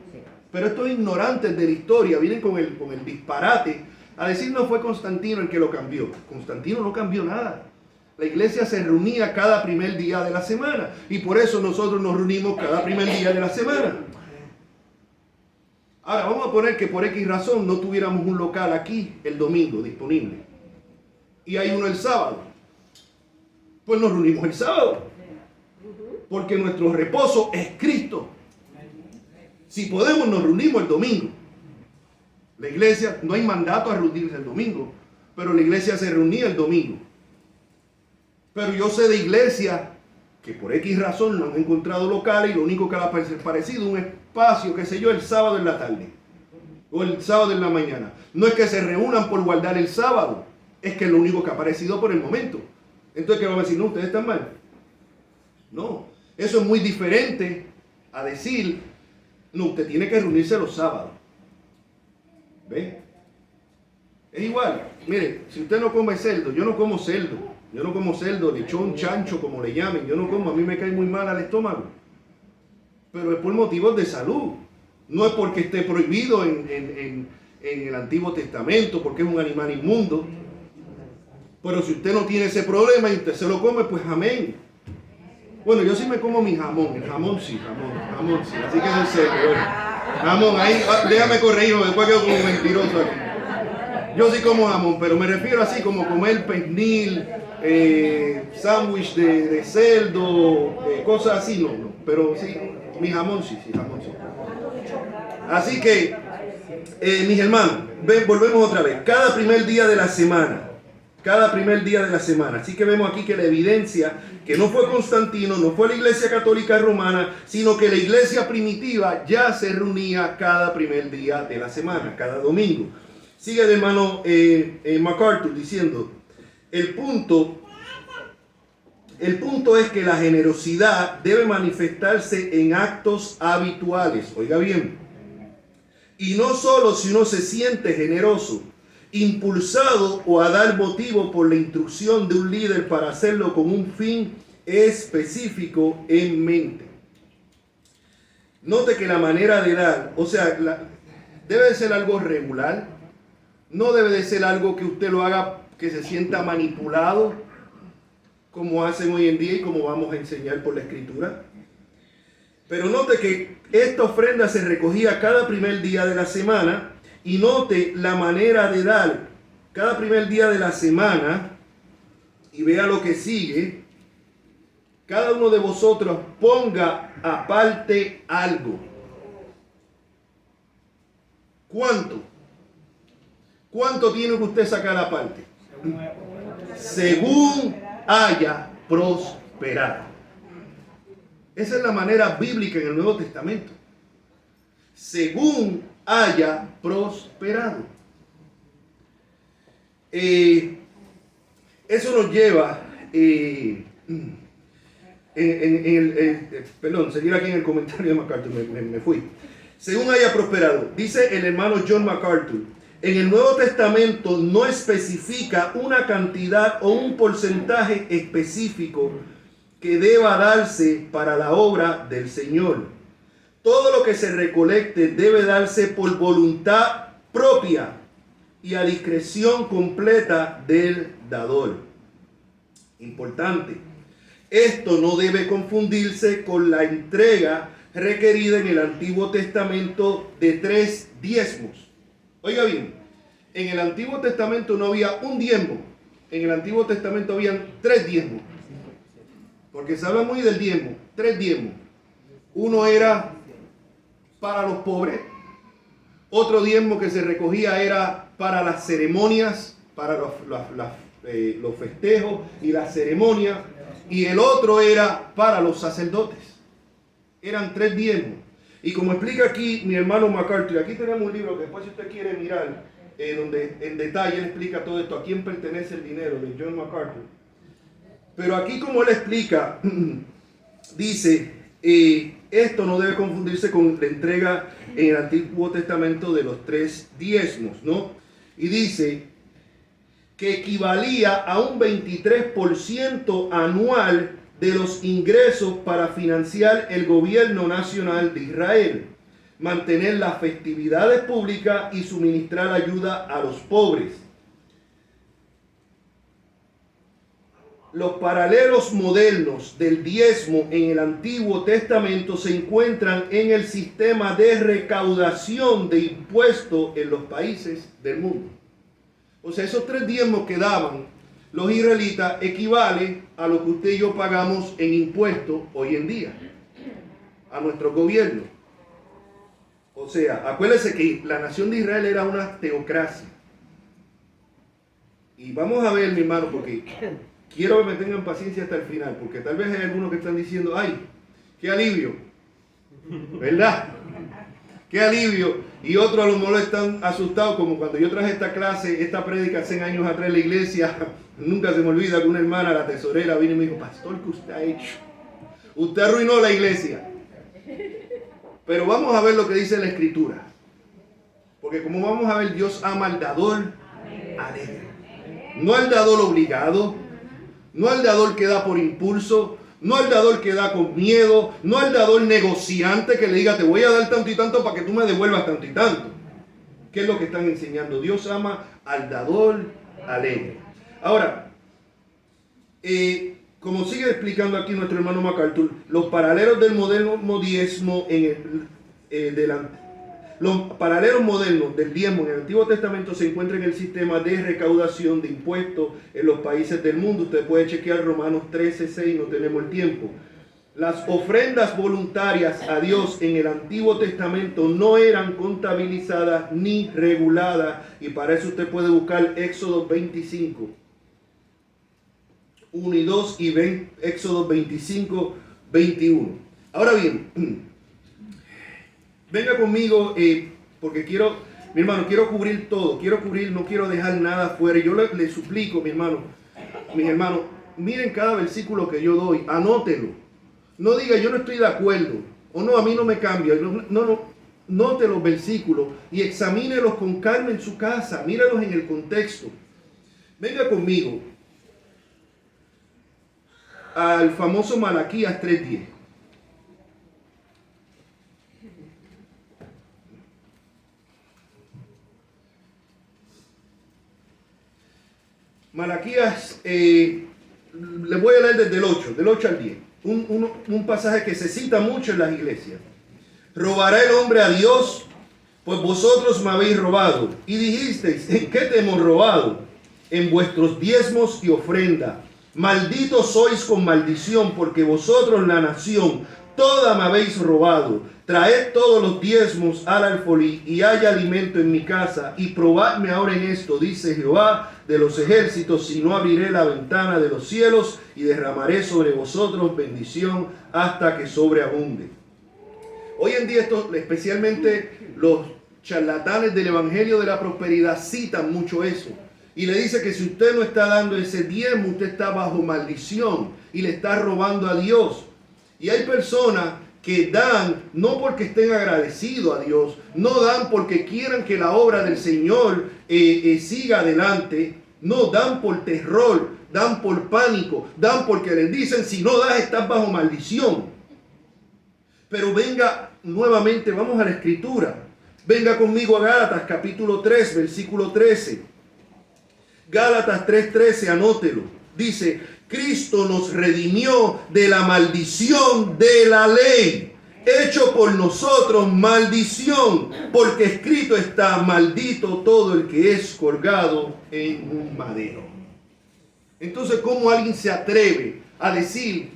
Pero estos ignorantes de la historia vienen con el disparate a decir no fue Constantino el que lo cambió. Constantino no cambió nada. La iglesia se reunía cada primer día de la semana y por eso nosotros nos reunimos cada primer día de la semana. Ahora vamos a poner que por X razón no tuviéramos un local aquí el domingo disponible y hay uno el sábado. Pues nos reunimos el sábado porque nuestro reposo es Cristo. Si podemos nos reunimos el domingo. La iglesia, no hay mandato a reunirse el domingo, pero la iglesia se reunía el domingo. Pero yo sé de iglesia que por X razón no han encontrado locales y lo único que le ha parecido un espacio, qué sé yo, el sábado en la tarde o el sábado en la mañana. No es que se reúnan por guardar el sábado, es que es lo único que ha aparecido por el momento. Entonces, ¿qué vamos a decir? No, ustedes están mal. No, eso es muy diferente a decir, no, usted tiene que reunirse los sábados. ¿Ve? Es igual. Mire, si usted no come cerdo, yo no como cerdo. Yo no como cerdo, lechón, chancho, como le llamen. Yo no como, a mí me cae muy mal al estómago. Pero es por motivos de salud. No es porque esté prohibido en el Antiguo Testamento, porque es un animal inmundo. Pero si usted no tiene ese problema y usted se lo come, pues amén. Bueno, yo sí me como mi jamón. El jamón sí, jamón sí. Así que es en serio. Bueno, jamón, ahí, déjame corregirlo, después quedo como mentiroso aquí. Yo sí como jamón, pero me refiero así como comer pernil, sándwich de cerdo, cosas así, no. Pero sí, mi jamón sí, jamón sí. Así que, mis hermanos, volvemos otra vez. Cada primer día de la semana. Así que vemos aquí que la evidencia que no fue Constantino, no fue la iglesia católica romana, sino que la iglesia primitiva ya se reunía cada primer día de la semana, cada domingo. Sigue el hermano MacArthur diciendo, el punto es que la generosidad debe manifestarse en actos habituales, oiga bien, y no solo si uno se siente generoso, impulsado o a dar motivo por la instrucción de un líder para hacerlo con un fin específico en mente. Note que la manera de dar, o sea, debe de ser algo regular, no debe de ser algo que usted lo haga que se sienta manipulado, como hacen hoy en día y como vamos a enseñar por la Escritura. Pero note que esta ofrenda se recogía cada primer día de la semana. Y note la manera de dar cada primer día de la semana y vea lo que sigue. Cada uno de vosotros ponga aparte algo. ¿Cuánto? ¿Cuánto tiene que usted sacar aparte? Según haya prosperado. Esa es la manera bíblica en el Nuevo Testamento. Según haya prosperado. Eso nos lleva, perdón, seguir aquí en el comentario de MacArthur, me fui. Según haya prosperado, dice el hermano John MacArthur, en el Nuevo Testamento no especifica una cantidad o un porcentaje específico que deba darse para la obra del Señor. Todo lo que se recolecte debe darse por voluntad propia y a discreción completa del dador. Importante. Esto no debe confundirse con la entrega requerida en el Antiguo Testamento de 3 diezmos. Oiga bien, en el Antiguo Testamento no había un diezmo. En el Antiguo Testamento habían 3 diezmos. Porque se habla muy del diezmo. 3 diezmos. Uno era para los pobres, otro diezmo que se recogía era para las ceremonias, para los festejos y las ceremonias, y el otro era para los sacerdotes. Eran 3 diezmos. Y como explica aquí mi hermano MacArthur, aquí tenemos un libro que después si usted quiere mirar, donde en detalle él explica todo esto, a quién pertenece el dinero, de John MacArthur. Pero aquí como él explica, dice, esto no debe confundirse con la entrega en el Antiguo Testamento de los 3 diezmos, ¿no? Y dice, que equivalía a un 23% anual de los ingresos para financiar el gobierno nacional de Israel, mantener las festividades públicas y suministrar ayuda a los pobres. Los paralelos modernos del diezmo en el Antiguo Testamento se encuentran en el sistema de recaudación de impuestos en los países del mundo. O sea, esos 3 diezmos que daban los israelitas equivalen a lo que usted y yo pagamos en impuestos hoy en día a nuestro gobierno. O sea, acuérdense que la nación de Israel era una teocracia. Y vamos a ver, mi hermano, porque quiero que me tengan paciencia hasta el final, porque tal vez hay algunos que están diciendo, ay, qué alivio, ¿verdad? Qué alivio. Y otros a lo mejor están asustados, como cuando yo traje esta clase, esta prédica hace años atrás en la iglesia. Nunca se me olvida que una hermana, la tesorera, vino y me dijo, pastor, ¿qué usted ha hecho? Usted arruinó la iglesia. Pero vamos a ver lo que dice la Escritura. Porque como vamos a ver, Dios ama al dador alegre. No al dador obligado, no al dador que da por impulso, no al dador que da con miedo, no al dador negociante que le diga, te voy a dar tanto y tanto para que tú me devuelvas tanto y tanto. ¿Qué es lo que están enseñando? Dios ama al dador alegre. Ahora, como sigue explicando aquí nuestro hermano MacArthur, los paralelos del moderno diezmo los paralelos modernos del diezmo en el Antiguo Testamento se encuentran en el sistema de recaudación de impuestos en los países del mundo. Usted puede chequear Romanos 13:6, no tenemos el tiempo. Las ofrendas voluntarias a Dios en el Antiguo Testamento no eran contabilizadas ni reguladas, y para eso usted puede buscar Éxodo 25. 1 y 2 y Éxodo 25, 21. Ahora bien, venga conmigo porque quiero, mi hermano, quiero cubrir todo, no quiero dejar nada fuera. Yo le suplico, mis hermanos, miren cada versículo que yo doy, anótelo. No diga yo no estoy de acuerdo, o no, a mí no me cambia. No, note los versículos y examínelos con calma en su casa, míralos en el contexto. Venga conmigo al famoso Malaquías 3:10. Malaquías, le voy a leer desde el 8, del 8 al 10. Un pasaje que se cita mucho en las iglesias. ¿Robará el hombre a Dios? Pues vosotros me habéis robado. Y dijisteis, ¿en qué te hemos robado? En vuestros diezmos y ofrenda. Malditos sois con maldición, porque vosotros, la nación, toda me habéis robado. Traed todos los diezmos al alfolí, y haya alimento en mi casa, y probadme ahora en esto, dice Jehová de los ejércitos, si no abriré la ventana de los cielos, y derramaré sobre vosotros bendición hasta que sobreabunde. Hoy en día, especialmente los charlatanes del Evangelio de la Prosperidad, citan mucho eso. Y le dice que si usted no está dando ese diezmo, usted está bajo maldición y le está robando a Dios. Y hay personas que dan no porque estén agradecidos a Dios, no dan porque quieran que la obra del Señor siga adelante, no, dan por terror, dan por pánico, dan porque les dicen, si no das estás bajo maldición. Pero venga nuevamente, vamos a la Escritura. Venga conmigo a Gálatas capítulo 3, versículo 13. Gálatas 3:13, anótelo. Dice, Cristo nos redimió de la maldición de la ley, hecho por nosotros maldición, porque escrito está, maldito todo el que es colgado en un madero. Entonces, ¿cómo alguien se atreve a decir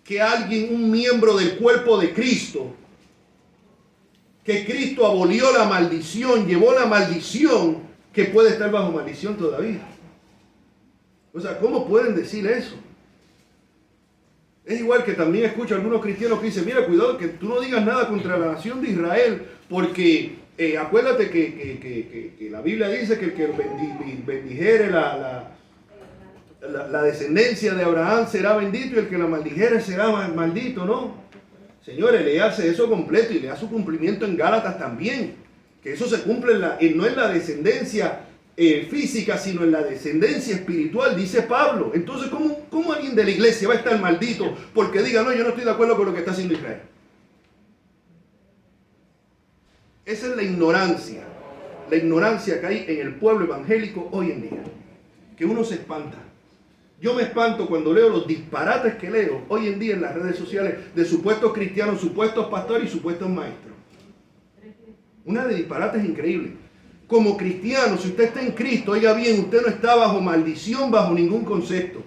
que alguien, un miembro del cuerpo de Cristo, que Cristo abolió la maldición, llevó la maldición, que puede estar bajo maldición todavía? O sea, ¿cómo pueden decir eso? Es igual que también escucho a algunos cristianos que dicen, mira, cuidado que tú no digas nada contra la nación de Israel, porque acuérdate que la Biblia dice que el que bendijere la descendencia de Abraham será bendito, y el que la maldijere será maldito, ¿no? Señores, le hace eso completo y le da su cumplimiento en Gálatas también. Que eso se cumple no en la descendencia física, sino en la descendencia espiritual, dice Pablo. Entonces, ¿cómo alguien de la iglesia va a estar maldito porque diga, no, yo no estoy de acuerdo con lo que está haciendo Israel? Esa es la ignorancia que hay en el pueblo evangélico hoy en día, que uno se espanta. Yo me espanto cuando leo los disparates que leo hoy en día en las redes sociales de supuestos cristianos, supuestos pastores y supuestos maestros. Una de disparates increíble. Como cristiano, si usted está en Cristo, oiga bien, usted no está bajo maldición, bajo ningún concepto.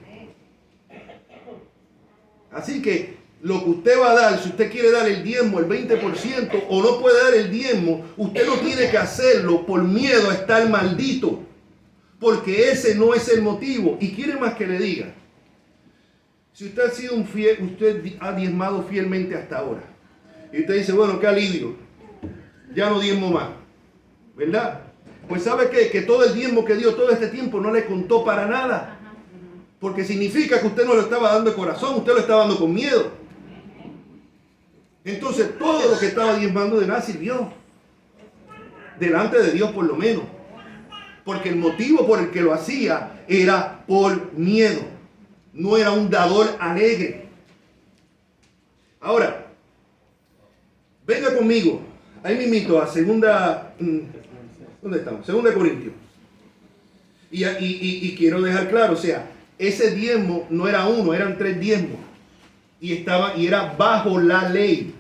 Así que lo que usted va a dar, si usted quiere dar el diezmo, el 20%, o no puede dar el diezmo, usted no tiene que hacerlo por miedo a estar maldito. Porque ese no es el motivo. Y quiere más que le diga, si usted ha sido un fiel, usted ha diezmado fielmente hasta ahora. Y usted dice, bueno, qué alivio, ya no diezmo más, ¿verdad? Pues ¿sabe qué? Que todo el diezmo que dio todo este tiempo no le contó para nada. Porque significa que usted no lo estaba dando de corazón, usted lo estaba dando con miedo. Entonces todo lo que estaba diezmando de nada sirvió. Delante de Dios por lo menos. Porque el motivo por el que lo hacía era por miedo. No era un dador alegre. Ahora, venga conmigo. Ahí mismito a ¿dónde estamos? Segunda Corintios. Y quiero dejar claro, o sea, ese diezmo no era uno, eran 3 diezmos. Y era bajo la ley.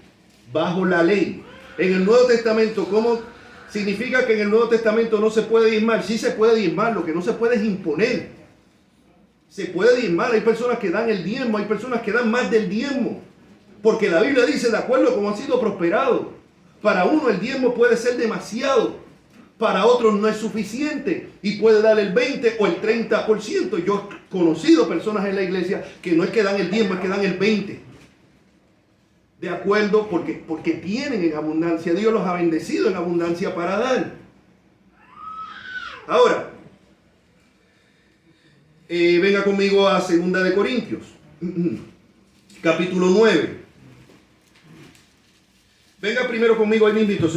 Bajo la ley. En el Nuevo Testamento, ¿cómo significa que en el Nuevo Testamento no se puede diezmar? Sí se puede diezmar, lo que no se puede es imponer. Se puede diezmar, hay personas que dan el diezmo, hay personas que dan más del diezmo. Porque la Biblia dice, de acuerdo como ha sido prosperado. Para uno el diezmo puede ser demasiado, para otros no es suficiente y puede dar el 20 o el 30%. Yo he conocido personas en la iglesia que no es que dan el diezmo, es que dan el 20%. De acuerdo, porque tienen en abundancia, Dios los ha bendecido en abundancia para dar. Ahora, venga conmigo a 2 Corintios, capítulo 9. Venga primero conmigo ahí mismo, 2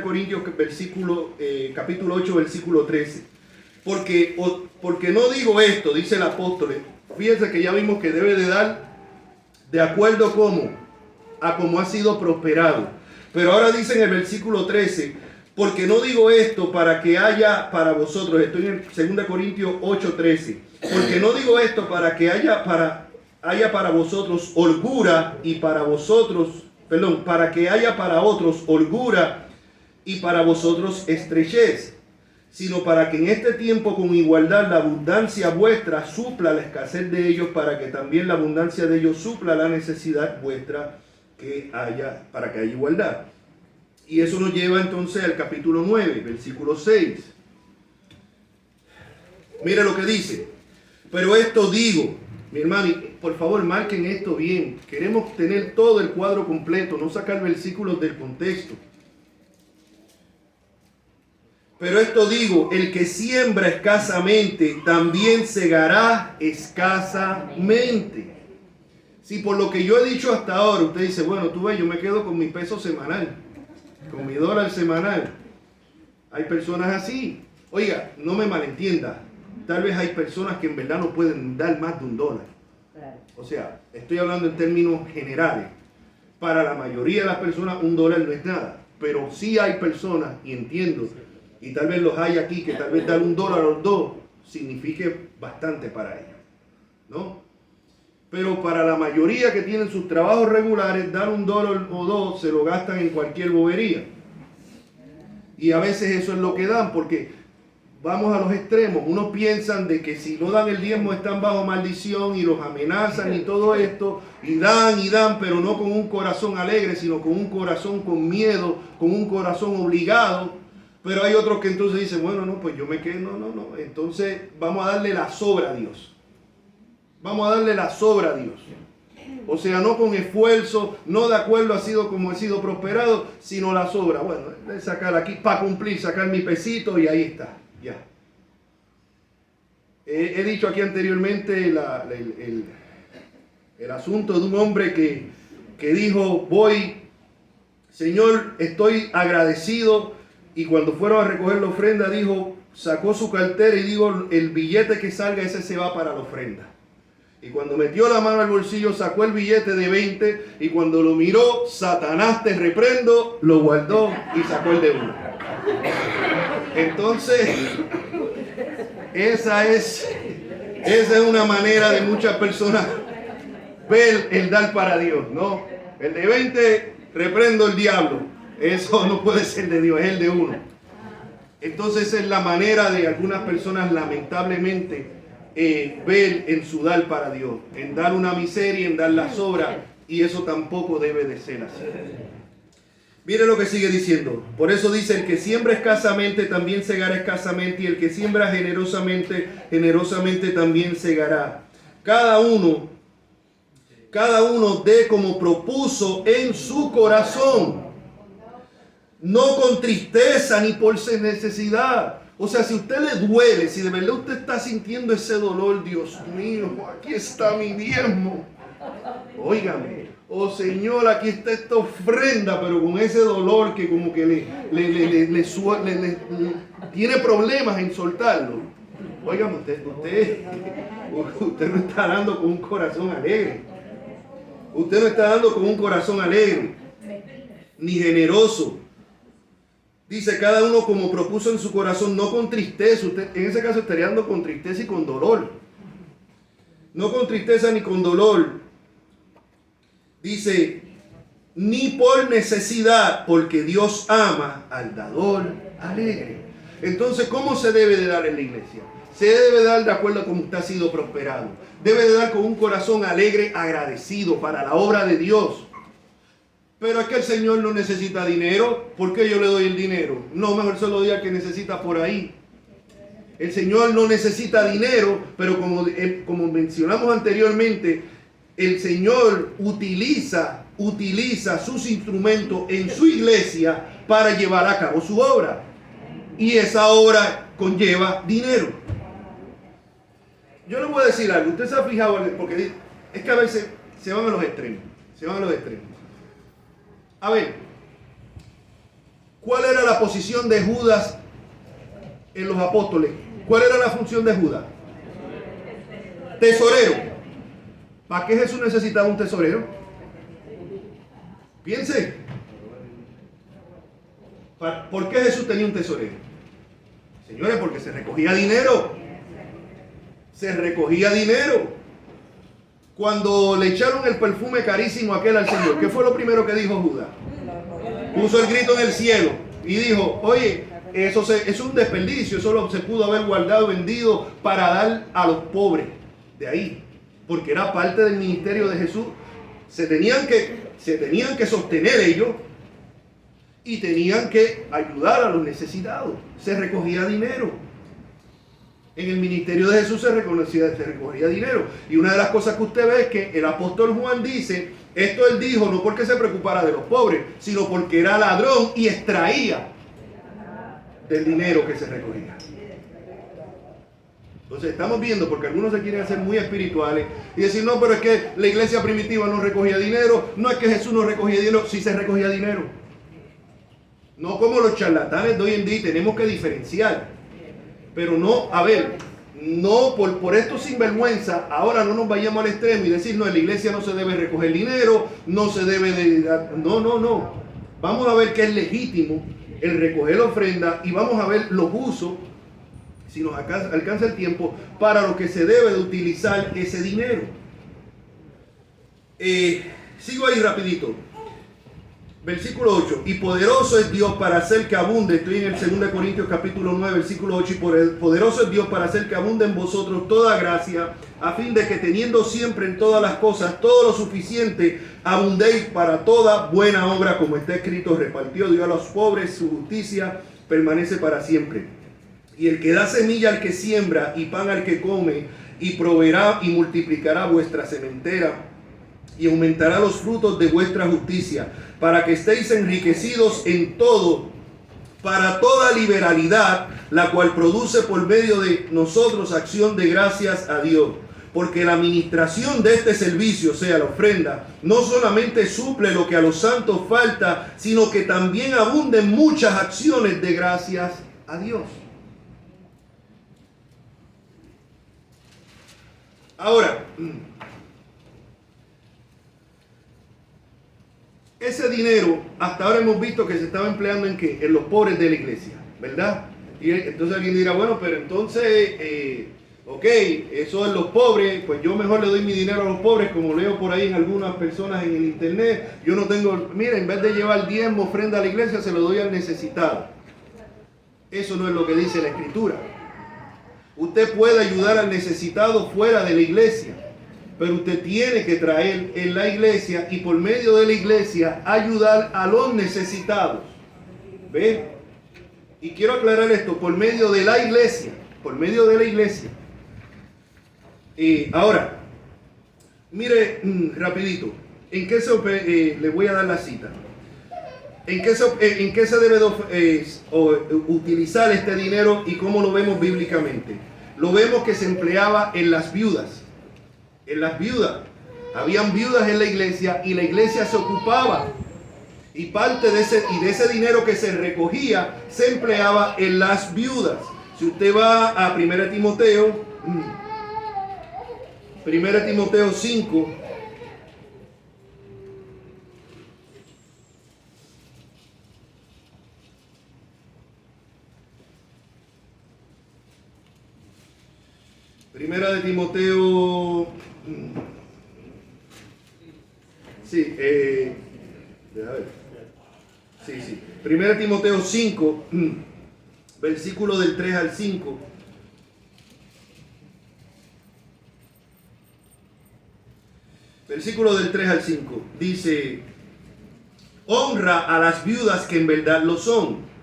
Corintios, capítulo 8, versículo 13. Porque no digo esto, dice el apóstol. Fíjense que ya vimos que debe de dar de acuerdo a cómo ha sido prosperado. Pero ahora dice en el versículo 13, porque no digo esto para que haya para vosotros, estoy en 2 Corintios 8, 13. Porque no digo esto para que haya para vosotros holgura y para que haya para otros holgura y para vosotros estrechez, sino para que en este tiempo con igualdad la abundancia vuestra supla la escasez de ellos, para que también la abundancia de ellos supla la necesidad vuestra para que haya igualdad. Y eso nos lleva entonces al capítulo 9, versículo 6. Mira lo que dice. Pero esto digo, mi hermano, por favor marquen esto bien. Queremos tener todo el cuadro completo, no sacar versículos del contexto. Pero esto digo, el que siembra escasamente, también segará escasamente. Si por lo que yo he dicho hasta ahora, usted dice, bueno, tú ves, yo me quedo con mi peso semanal, con mi dólar semanal. Hay personas así. Oiga, no me malentienda. Tal vez hay personas que en verdad no pueden dar más de $1. O sea, estoy hablando en términos generales. Para la mayoría de las personas $1 no es nada. Pero sí hay personas, y entiendo, y tal vez los hay aquí, que tal vez dar $1 o 2 signifique bastante para ellos, ¿no? Pero para la mayoría que tienen sus trabajos regulares, dar $1 o 2 se lo gastan en cualquier bobería. Y a veces eso es lo que dan, porque vamos a los extremos. Unos piensan de que si no dan el diezmo están bajo maldición y los amenazan y todo esto, y dan, pero no con un corazón alegre, sino con un corazón con miedo, con un corazón obligado. Pero hay otros que entonces dicen, bueno, no, pues yo me quedo, no. Entonces vamos a darle la sobra a Dios. Vamos a darle la sobra a Dios. O sea, no con esfuerzo, no de acuerdo a sido como he sido prosperado, sino la sobra. Bueno, sacar aquí para cumplir, sacar mi pesito y ahí está. Ya. He dicho aquí anteriormente el asunto de un hombre que dijo, Señor, estoy agradecido Y cuando fueron a recoger la ofrenda, dijo, sacó su cartera y dijo, el billete que salga, ese se va para la ofrenda. Y cuando metió la mano al bolsillo, sacó el billete de 20 y cuando lo miró, Satanás te reprendo, lo guardó y sacó el de 1. Entonces, esa es una manera de muchas personas ver el dar para Dios, ¿no? El de 20, reprendo el diablo. Eso no puede ser de Dios, es el de 1. Entonces, esa es la manera de algunas personas, lamentablemente, ver en su dar para Dios, en dar una miseria, en dar la sobra, y eso tampoco debe de ser así. Mire lo que sigue diciendo. Por eso dice, el que siembra escasamente también segará escasamente, y el que siembra generosamente, generosamente también segará. Cada uno dé como propuso en su corazón, no con tristeza ni por necesidad. O sea, si usted le duele, si de verdad usted está sintiendo ese dolor, Dios mío, aquí está mi diezmo. Óigame, oh Señor, aquí está esta ofrenda, pero con ese dolor que como que le tiene problemas en soltarlo. Óigame, usted no está dando con un corazón alegre. Usted no está dando con un corazón alegre, ni generoso. Dice, cada uno como propuso en su corazón, no con tristeza. Usted en ese caso estaría dando con tristeza y con dolor. No con tristeza ni con dolor. Dice, ni por necesidad, porque Dios ama al dador alegre. Entonces, ¿cómo se debe de dar en la iglesia? Se debe dar de acuerdo a cómo usted ha sido prosperado. Debe de dar con un corazón alegre, agradecido para la obra de Dios. Pero es que el Señor no necesita dinero. ¿Por qué yo le doy el dinero? No, mejor se lo doy al que necesita por ahí. El Señor no necesita dinero, pero como mencionamos anteriormente, el Señor utiliza sus instrumentos en su iglesia para llevar a cabo su obra. Y esa obra conlleva dinero. Yo le voy a decir algo. Usted se ha fijado, porque es que a veces se van a los extremos. A ver, ¿cuál era la posición de Judas en los apóstoles? ¿Cuál era la función de Judas? Tesorero. ¿Para qué Jesús necesitaba un tesorero? Piense. ¿Por qué Jesús tenía un tesorero? Señores, porque se recogía dinero. Cuando le echaron el perfume carísimo aquel al Señor, ¿qué fue lo primero que dijo Judas? Puso el grito en el cielo y dijo, oye, eso es un desperdicio, eso se pudo haber guardado, vendido para dar a los pobres. De ahí, porque era parte del ministerio de Jesús. Se tenían que sostener ellos y tenían que ayudar a los necesitados. Se recogía dinero. En el ministerio de Jesús se recogía dinero. Y una de las cosas que usted ve es que el apóstol Juan dice, esto él dijo no porque se preocupara de los pobres, sino porque era ladrón y extraía del dinero que se recogía. Entonces estamos viendo, porque algunos se quieren hacer muy espirituales y decir, no, pero es que la iglesia primitiva no recogía dinero, no es que Jesús no recogía dinero, sí se recogía dinero. No como los charlatanes de hoy en día, tenemos que diferenciar. Pero no, a ver, no por esto sinvergüenza, ahora no nos vayamos al extremo y decir, no, en la iglesia no se debe recoger dinero, no se debe de dar. No. Vamos a ver que es legítimo el recoger la ofrenda y vamos a ver los usos, si nos alcanza el tiempo, para lo que se debe de utilizar ese dinero. Sigo ahí rapidito. Versículo 8, y poderoso es Dios para hacer que abunde, estoy en el 2 Corintios capítulo 9, versículo 8, y poderoso es Dios para hacer que abunde en vosotros toda gracia, a fin de que teniendo siempre en todas las cosas todo lo suficiente, abundéis para toda buena obra, como está escrito, repartió Dios a los pobres, su justicia permanece para siempre. Y el que da semilla al que siembra y pan al que come, y proveerá y multiplicará vuestra sementera, y aumentará los frutos de vuestra justicia, para que estéis enriquecidos en todo, para toda liberalidad, la cual produce por medio de nosotros acción de gracias a Dios. porque la administración de este servicio, o sea, la ofrenda, no solamente suple lo que a los santos falta, sino que también abunden muchas acciones de gracias a Dios. Ahora, ese dinero, hasta ahora hemos visto que se estaba empleando ¿en qué? En los pobres de la iglesia, ¿verdad? Y entonces alguien dirá, bueno, pero entonces, ok, eso es los pobres, pues yo mejor le doy mi dinero a los pobres, como leo por ahí en algunas personas en el internet. Yo no tengo, mira, en vez de llevar diezmo, ofrenda a la iglesia, se lo doy al necesitado. Eso no es lo que dice la Escritura. Usted puede ayudar al necesitado fuera de la iglesia, pero usted tiene que traer en la iglesia y por medio de la iglesia ayudar a los necesitados. ¿Ve? Y quiero aclarar esto, por medio de la iglesia, por medio de la iglesia. Ahora, mire rapidito, ¿en qué le voy a dar la cita? ¿En qué se debe utilizar este dinero y cómo lo vemos bíblicamente? Lo vemos que se empleaba en las viudas. En las viudas. Habían viudas en la iglesia y la iglesia se ocupaba. Y parte de ese dinero que se recogía se empleaba en las viudas. Si usted va a 1 Timoteo 5. Primera de Timoteo, sí, deja ver. Sí. Primera de Timoteo 5, versículo del 3 al 5. Versículo del 3 al 5. Dice, honra a las viudas que en verdad lo son.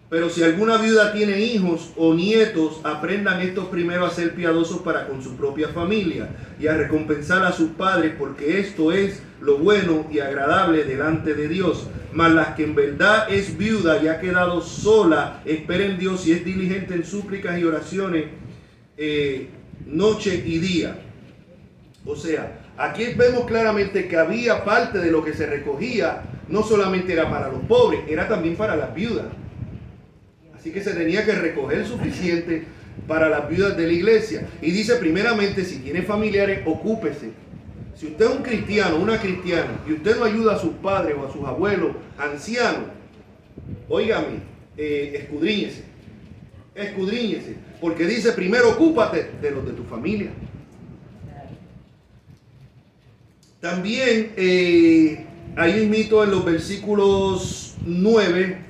Pero si alguna viuda tiene hijos o nietos, aprendan estos primero a ser piadosos para con su propia familia y a recompensar a sus padres, porque esto es lo bueno y agradable delante de Dios. Mas las que en verdad es viuda y ha quedado sola, esperen Dios y es diligente en súplicas y oraciones noche y día. O sea, aquí vemos claramente que había parte de lo que se recogía, no solamente era para los pobres, era también para las viudas. Así que se tenía que recoger suficiente para las viudas de la iglesia. Y dice primeramente, si tiene familiares, ocúpese. Si usted es un cristiano, una cristiana, y usted no ayuda a sus padres o a sus abuelos ancianos, óigame, escudriñese. Porque dice, primero ocúpate de los de tu familia. También, ahí mismo en los versículos 9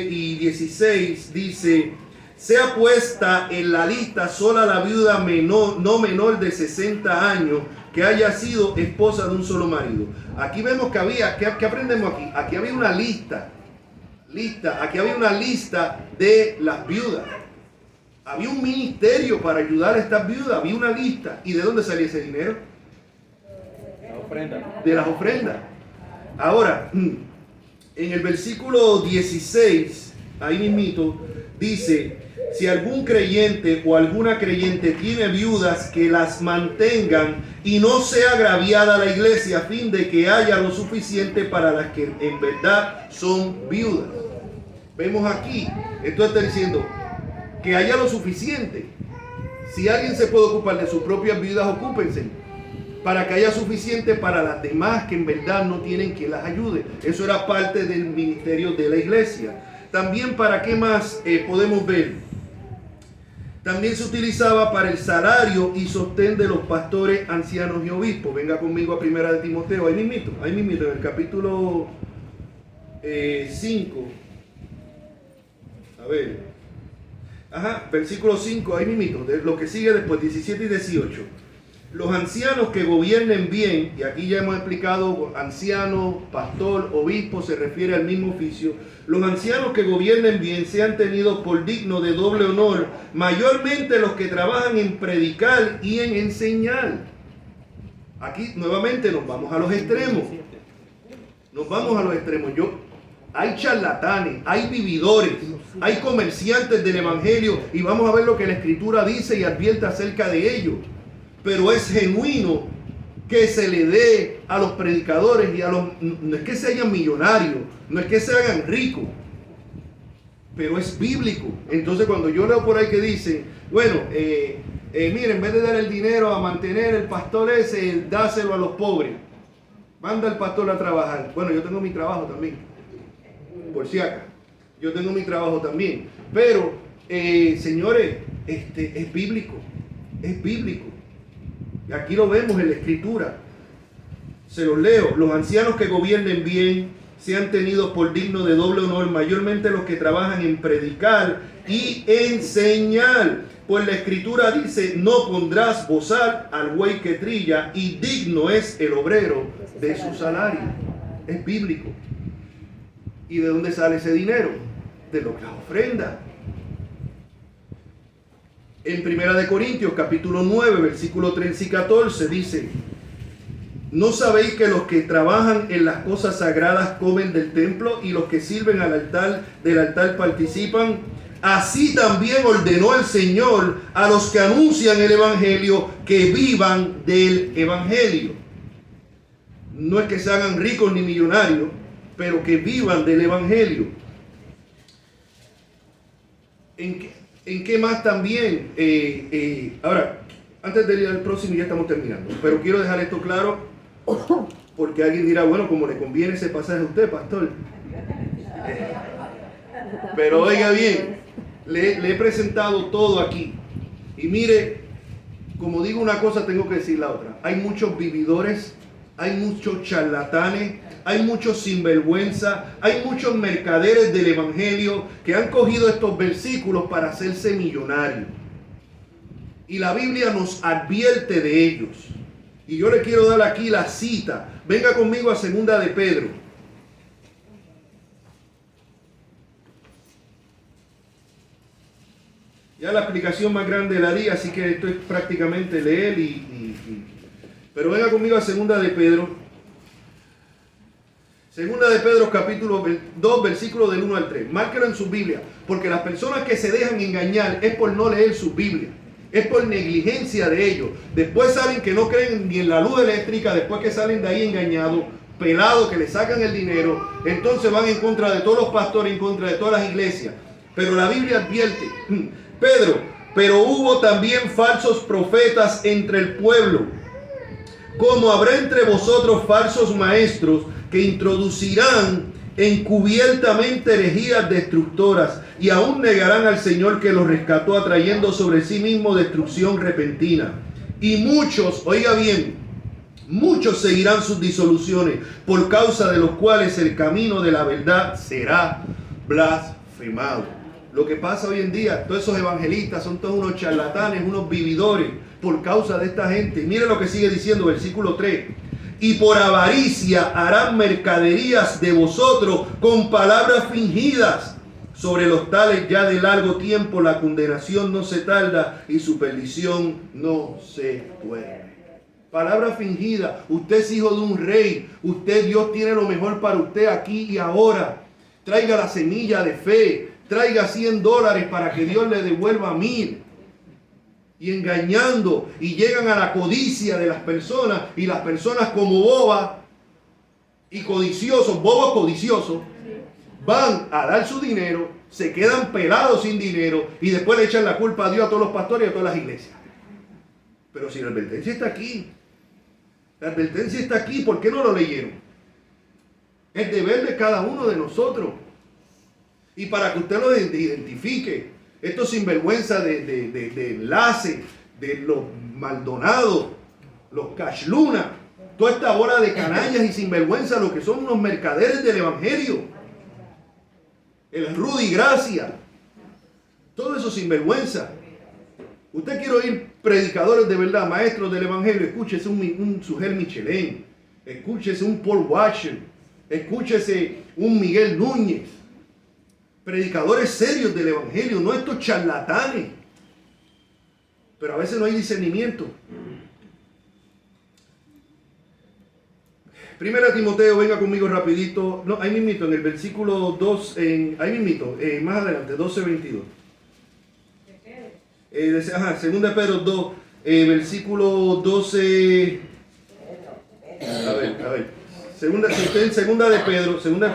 y 16 dice, sea puesta en la lista sola la viuda no menor de 60 años que haya sido esposa de un solo marido. Aquí vemos que había, ¿qué aprendemos aquí? Aquí había una lista, aquí había una lista de las viudas. Había un ministerio para ayudar a estas viudas, había una lista. ¿Y de dónde salía ese dinero? De las ofrendas. Ahora, en el versículo 16, ahí mismito, dice, si algún creyente o alguna creyente tiene viudas, que las mantengan y no sea agraviada la iglesia, a fin de que haya lo suficiente para las que en verdad son viudas. Vemos aquí, esto está diciendo que haya lo suficiente. Si alguien se puede ocupar de sus propias viudas, ocúpense, para que haya suficiente para las demás que en verdad no tienen quien las ayude. Eso era parte del ministerio de la iglesia. También, ¿para qué más podemos ver? También se utilizaba para el salario y sostén de los pastores, ancianos y obispos. Venga conmigo a 1 de Timoteo, ahí mismito, en el capítulo 5. A ver. Versículo 5, ahí mismito, de lo que sigue después, 17 y 18. Los ancianos que gobiernen bien, y aquí ya hemos explicado, anciano, pastor, obispo, se refiere al mismo oficio. Los ancianos que gobiernen bien sean tenidos por dignos de doble honor, mayormente los que trabajan en predicar y en enseñar. Aquí nuevamente nos vamos a los extremos. Hay charlatanes, hay vividores, hay comerciantes del evangelio, y vamos a ver lo que la Escritura dice y advierte acerca de ellos. pero es genuino que se le dé a los predicadores y a los... No es que se hagan millonarios, no es que se hagan ricos, pero es bíblico. Entonces cuando yo leo por ahí que dicen, bueno, miren, en vez de dar el dinero a mantener el pastor ese, dáselo a los pobres. Manda al pastor a trabajar. Bueno, yo tengo mi trabajo también, por si acaso. Yo tengo mi trabajo también. Pero, señores, es bíblico. Es bíblico. Y aquí lo vemos en la Escritura. Se los leo. Los ancianos que gobiernen bien sean tenidos por dignos de doble honor, mayormente los que trabajan en predicar y enseñar. Pues la Escritura dice, no pondrás bozal al buey que trilla, y digno es el obrero de su salario. Es bíblico. ¿Y de dónde sale ese dinero? De lo que las ofrendas. En 1 Corintios capítulo 9, versículo 13 y 14 dice, ¿no sabéis que los que trabajan en las cosas sagradas comen del templo y los que sirven del altar participan? Así también ordenó el Señor a los que anuncian el Evangelio que vivan del Evangelio. No es que se hagan ricos ni millonarios, pero que vivan del Evangelio. ¿En qué más también? Ahora, antes de ir al próximo, ya estamos terminando, pero quiero dejar esto claro, porque alguien dirá, bueno, como le conviene ese pasaje a usted, pastor. Pero oiga bien, le he presentado todo aquí. Y mire, como digo una cosa, tengo que decir la otra. Hay muchos vividores, hay muchos charlatanes, hay muchos sinvergüenza, hay muchos mercaderes del Evangelio que han cogido estos versículos para hacerse millonarios. Y la Biblia nos advierte de ellos. Y yo le quiero dar aquí la cita. Venga conmigo a 2 de Pedro. Ya la explicación más grande la di, así que esto es prácticamente leer pero venga conmigo a 2 de Pedro. 2 de Pedro capítulo 2, versículo del 1 al 3. Márquelo en su Biblia, porque las personas que se dejan engañar es por no leer su Biblia. Es por negligencia de ellos. Después salen que no creen ni en la luz eléctrica, después que salen de ahí engañados, pelados, que le sacan el dinero, entonces van en contra de todos los pastores, en contra de todas las iglesias. Pero la Biblia advierte, Pedro, pero hubo también falsos profetas entre el pueblo, como habrá entre vosotros falsos maestros que introducirán encubiertamente herejías destructoras y aún negarán al Señor que los rescató, atrayendo sobre sí mismo destrucción repentina. Y muchos, oiga bien, muchos seguirán sus disoluciones, por causa de los cuales el camino de la verdad será blasfemado. Lo que pasa hoy en día, todos esos evangelistas son todos unos charlatanes, unos vividores, por causa de esta gente. Mire lo que sigue diciendo, versículo 3. Y por avaricia harán mercaderías de vosotros con palabras fingidas. Sobre los tales ya de largo tiempo la condenación no se tarda y su perdición no se duerme. Palabra fingida. Usted es hijo de un rey. Dios tiene lo mejor para usted aquí y ahora. Traiga la semilla de fe. Traiga $100 para que Dios le devuelva 1000. Y engañando, y llegan a la codicia de las personas, y las personas como bobas y codiciosos, bobos codiciosos, van a dar su dinero, se quedan pelados sin dinero, y después le echan la culpa a Dios, a todos los pastores y a todas las iglesias. Pero si la advertencia está aquí, ¿por qué no lo leyeron? Es deber de cada uno de nosotros. Y para que usted lo identifique, estos sinvergüenza de enlace, de los Maldonados, los Cashluna, toda esta bola de canallas y sinvergüenza, lo que son unos mercaderes del Evangelio, el Rudy Gracia, todo eso sinvergüenza. Usted quiere oír predicadores de verdad, maestros del Evangelio, escúchese un Sugel Michelén, escúchese un Paul Washer, escúchese un Miguel Núñez. Predicadores serios del Evangelio, no estos charlatanes. Pero a veces no hay discernimiento. 1 Timoteo, venga conmigo rapidito. No, ahí mismito, en el versículo 2, ahí mismito, más adelante, 12:22. 2 Pedro 2, versículo 12. A ver. Segunda de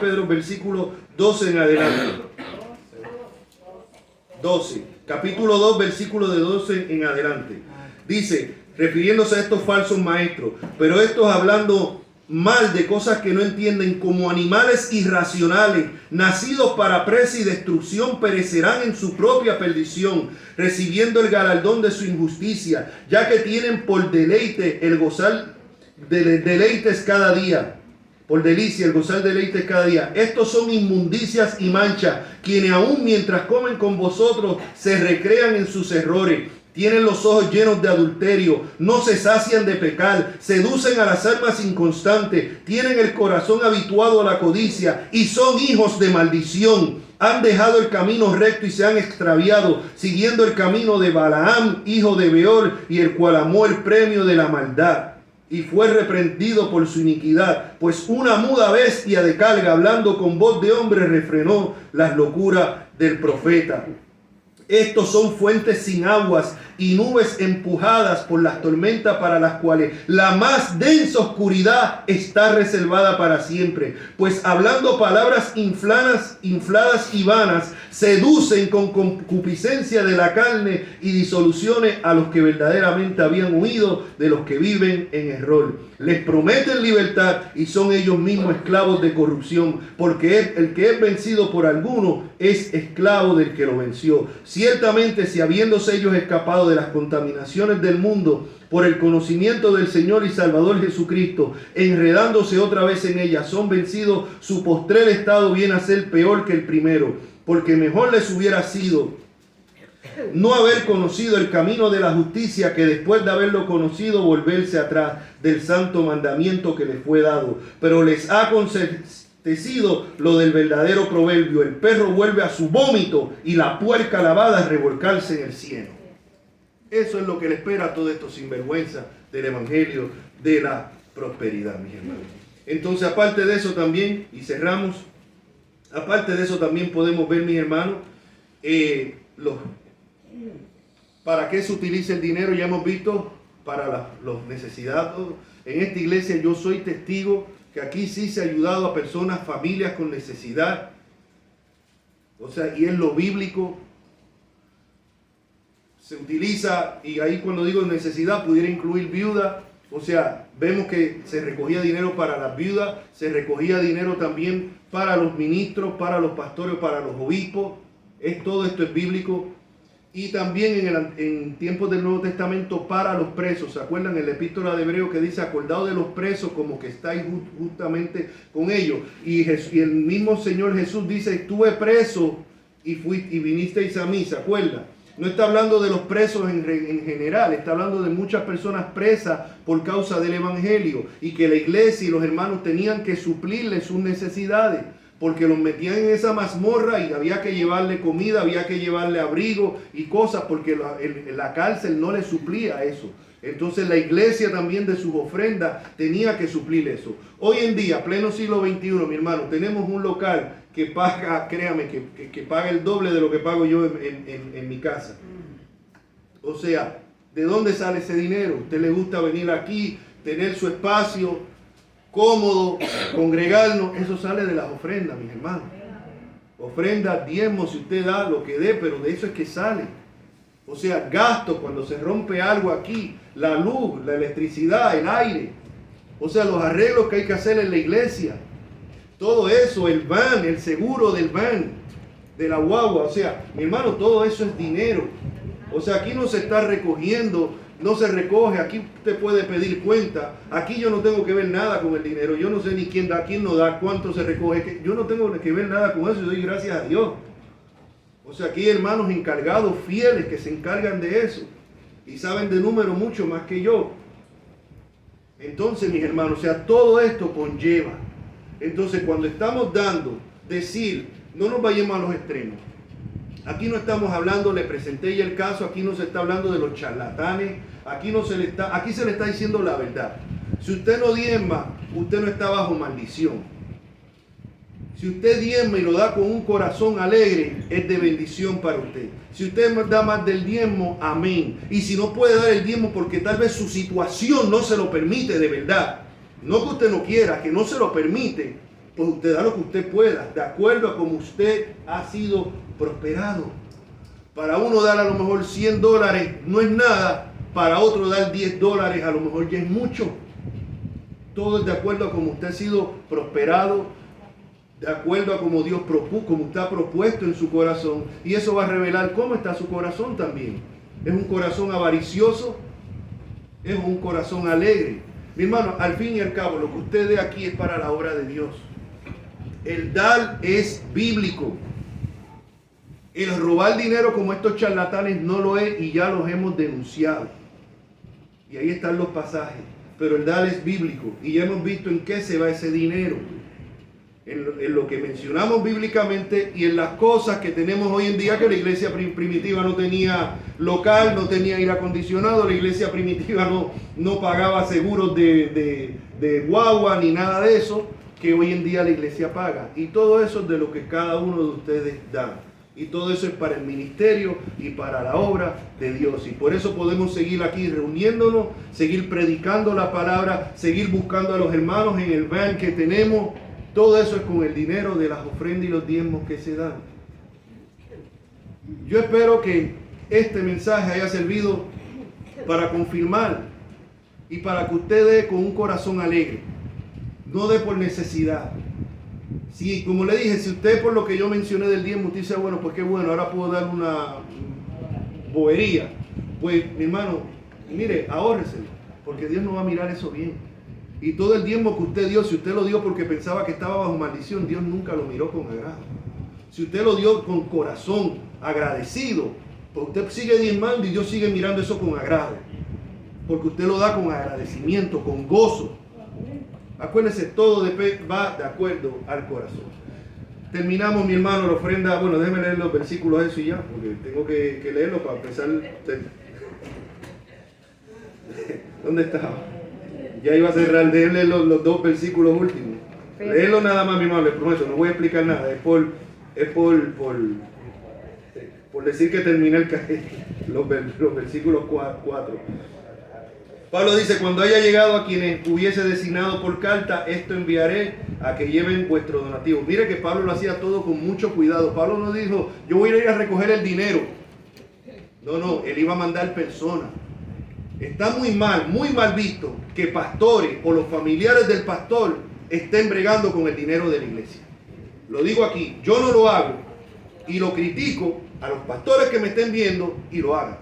Pedro, versículo 12 en adelante. 12. Capítulo 2, versículo de 12 en adelante. Dice, refiriéndose a estos falsos maestros, pero estos hablando mal de cosas que no entienden, como animales irracionales, nacidos para presa y destrucción, perecerán en su propia perdición, recibiendo el galardón de su injusticia, ya que tienen por deleite el gozar de deleites cada día. Por delicia, el gozar deleites cada día. Estos son inmundicias y manchas, quienes aún mientras comen con vosotros se recrean en sus errores. Tienen los ojos llenos de adulterio, no se sacian de pecar, seducen a las almas inconstantes, tienen el corazón habituado a la codicia y son hijos de maldición. Han dejado el camino recto y se han extraviado, siguiendo el camino de Balaam, hijo de Beor, y el cual amó el premio de la maldad y fue reprendido por su iniquidad, pues una muda bestia de carga, hablando con voz de hombre, refrenó las locuras del profeta. Estos son fuentes sin aguas y nubes empujadas por las tormentas, para las cuales la más densa oscuridad está reservada para siempre. Pues hablando palabras infladas y vanas, seducen con concupiscencia de la carne y disoluciones a los que verdaderamente habían huido de los que viven en error. Les prometen libertad y son ellos mismos esclavos de corrupción, porque el que es vencido por alguno es esclavo del que lo venció. Ciertamente, si habiéndose ellos escapado de las contaminaciones del mundo por el conocimiento del Señor y Salvador Jesucristo, enredándose otra vez en ellas, son vencidos, su postrer estado viene a ser peor que el primero, porque mejor les hubiera sido no haber conocido el camino de la justicia, que después de haberlo conocido volverse atrás del santo mandamiento que les fue dado. Pero les ha acontecido lo del verdadero proverbio: el perro vuelve a su vómito y la puerca lavada a revolcarse en el cieno. Eso es lo que le espera a todos estos sinvergüenzas del evangelio de la prosperidad, mis hermanos. Entonces, aparte de eso también, y cerramos, aparte de eso también podemos ver, mis hermanos, para qué se utiliza el dinero. Ya hemos visto para los necesitados. En esta iglesia yo soy testigo que aquí sí se ha ayudado a personas, familias con necesidad. O sea, y es lo bíblico. Se utiliza, y ahí cuando digo necesidad pudiera incluir viudas. O sea, vemos que se recogía dinero para las viudas, se recogía dinero también para los ministros, para los pastores, para los obispos. Todo esto es bíblico. Y también en tiempos del Nuevo Testamento para los presos. ¿Se acuerdan en la epístola de Hebreo que dice: acordado de los presos como que estáis justamente con ellos? Y el mismo Señor Jesús dice: estuve preso y vinisteis a mí. ¿Se acuerdan? No está hablando de los presos en general, está hablando de muchas personas presas por causa del evangelio, y que la iglesia y los hermanos tenían que suplirles sus necesidades, porque los metían en esa mazmorra y había que llevarle comida, había que llevarle abrigo y cosas, porque la cárcel no le suplía eso. Entonces la iglesia también de sus ofrendas tenía que suplir eso. Hoy en día, pleno siglo XXI, mi hermano, tenemos un local que paga, créame, que paga el doble de lo que pago yo en mi casa. O sea, ¿de dónde sale ese dinero? ¿A usted le gusta venir aquí, tener su espacio cómodo, congregarnos? Eso sale de las ofrendas, mis hermanos. Ofrendas, diezmos, si usted da lo que dé, pero de eso es que sale. O sea, gasto cuando se rompe algo aquí, la luz, la electricidad, el aire. O sea, los arreglos que hay que hacer en la iglesia. Todo eso, el van, el seguro del van, de la guagua. O sea, mi hermano, todo eso es dinero. O sea, aquí no se está recogiendo, no se recoge. Aquí usted puede pedir cuenta. Aquí yo no tengo que ver nada con el dinero. Yo no sé ni quién da, quién no da, cuánto se recoge. Yo no tengo que ver nada con eso. Yo doy gracias a Dios. O sea, aquí hay hermanos encargados, fieles, que se encargan de eso. Y saben de número mucho más que yo. Entonces, mis hermanos, o sea, todo esto conlleva. Entonces, cuando estamos dando, decir, no nos vayamos a los extremos. Aquí no estamos hablando, le presenté ya el caso, aquí no se está hablando de los charlatanes, aquí se le está diciendo la verdad. Si usted no diezma, usted no está bajo maldición. Si usted diezma y lo da con un corazón alegre, es de bendición para usted. Si usted da más del diezmo, amén. Y si no puede dar el diezmo porque tal vez su situación no se lo permite de verdad, no que usted no quiera, que no se lo permite, pues usted da lo que usted pueda, de acuerdo a como usted ha sido prosperado. Para uno dar a lo mejor $100 no es nada, para otro dar $10 a lo mejor ya es mucho. Todo es de acuerdo a como usted ha sido prosperado, de acuerdo a como Dios como usted ha propuesto en su corazón. Y eso va a revelar cómo está su corazón también. ¿Es un corazón avaricioso? ¿Es un corazón alegre? Mi hermano, al fin y al cabo, lo que usted dé aquí es para la obra de Dios. El dar es bíblico. El robar dinero como estos charlatanes no lo es y ya los hemos denunciado. Y ahí están los pasajes. Pero el dar es bíblico y ya hemos visto en qué se va ese dinero. En lo que mencionamos bíblicamente y en las cosas que tenemos hoy en día, que la iglesia primitiva no tenía local, no tenía aire acondicionado, la iglesia primitiva no pagaba seguros de guagua ni nada de eso, que hoy en día la iglesia paga. Y todo eso es de lo que cada uno de ustedes da. Y todo eso es para el ministerio y para la obra de Dios. Y por eso podemos seguir aquí reuniéndonos, seguir predicando la palabra, seguir buscando a los hermanos en el van que tenemos. Todo eso es con el dinero de las ofrendas y los diezmos que se dan. Yo espero que este mensaje haya servido para confirmar y para que usted dé con un corazón alegre. No dé por necesidad. Si, como le dije, si usted por lo que yo mencioné del diezmo, usted dice, bueno, pues qué bueno, ahora puedo dar una bobería. Pues, mi hermano, mire, ahórreselo, porque Dios no va a mirar eso bien. Y todo el diezmo que usted dio, si usted lo dio porque pensaba que estaba bajo maldición, Dios nunca lo miró con agrado. Si usted lo dio con corazón agradecido, pues usted sigue diezmando y Dios sigue mirando eso con agrado. Porque usted lo da con agradecimiento, con gozo. Acuérdese, todo va de acuerdo al corazón. Terminamos, mi hermano, la ofrenda. Bueno, déjeme leer los versículos eso y ya, porque tengo que leerlo para empezar. ¿Dónde estaba? Ya iba a cerrar, déjenle los dos versículos últimos. Léelo nada más, mi hermano, les prometo, no voy a explicar nada. Es por decir que terminé los versículos 4. Pablo dice, cuando haya llegado a quienes hubiese designado por carta, esto enviaré a que lleven vuestro donativo. Mire que Pablo lo hacía todo con mucho cuidado. Pablo no dijo, yo voy a ir a recoger el dinero. No, él iba a mandar personas. Está muy mal visto que pastores o los familiares del pastor estén bregando con el dinero de la iglesia. Lo digo aquí, yo no lo hago y lo critico a los pastores que me estén viendo y lo hagan.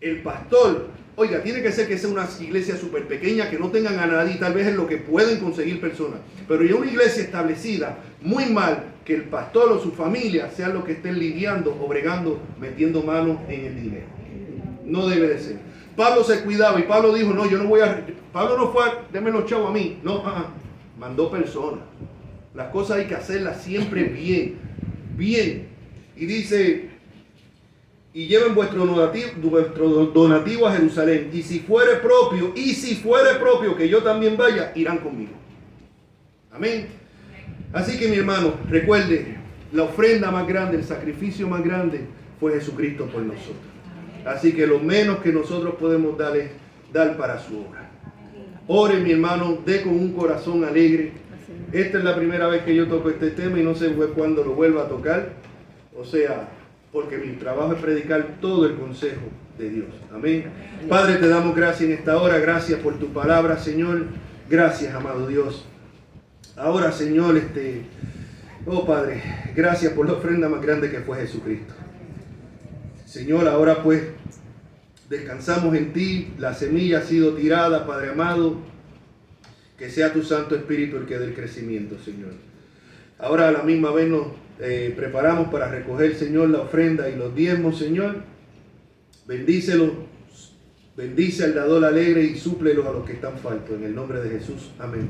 El pastor, oiga, tiene que ser que sea una iglesia súper pequeña, que no tengan a nadie, tal vez es lo que pueden conseguir personas. Pero ya una iglesia establecida, muy mal que el pastor o su familia sean los que estén lidiando o bregando, metiendo manos en el dinero. No debe de ser. Pablo se cuidaba y Pablo dijo, no, yo no voy a... Pablo no fue, déme los chavos a mí. No, mandó personas. Las cosas hay que hacerlas siempre bien. Y dice, y lleven vuestro donativo a Jerusalén. Y si fuere propio que yo también vaya, irán conmigo. Amén. Así que mi hermano, recuerde, la ofrenda más grande, el sacrificio más grande fue Jesucristo por nosotros. Así que lo menos que nosotros podemos dar es dar para su obra. Ore, mi hermano, dé con un corazón alegre. Esta es la primera vez que yo toco este tema y no sé cuándo lo vuelva a tocar. O sea, porque mi trabajo es predicar todo el consejo de Dios. Amén. Padre, te damos gracias en esta hora. Gracias por tu palabra, Señor. Gracias, amado Dios. Ahora, Señor, oh Padre, gracias por la ofrenda más grande que fue Jesucristo. Señor, ahora pues descansamos en ti, la semilla ha sido tirada, Padre amado, que sea tu Santo Espíritu el que dé el crecimiento, Señor. Ahora a la misma vez nos preparamos para recoger, Señor, la ofrenda y los diezmos, Señor. Bendícelos, bendice al dador alegre y súplelos a los que están faltos, en el nombre de Jesús. Amén.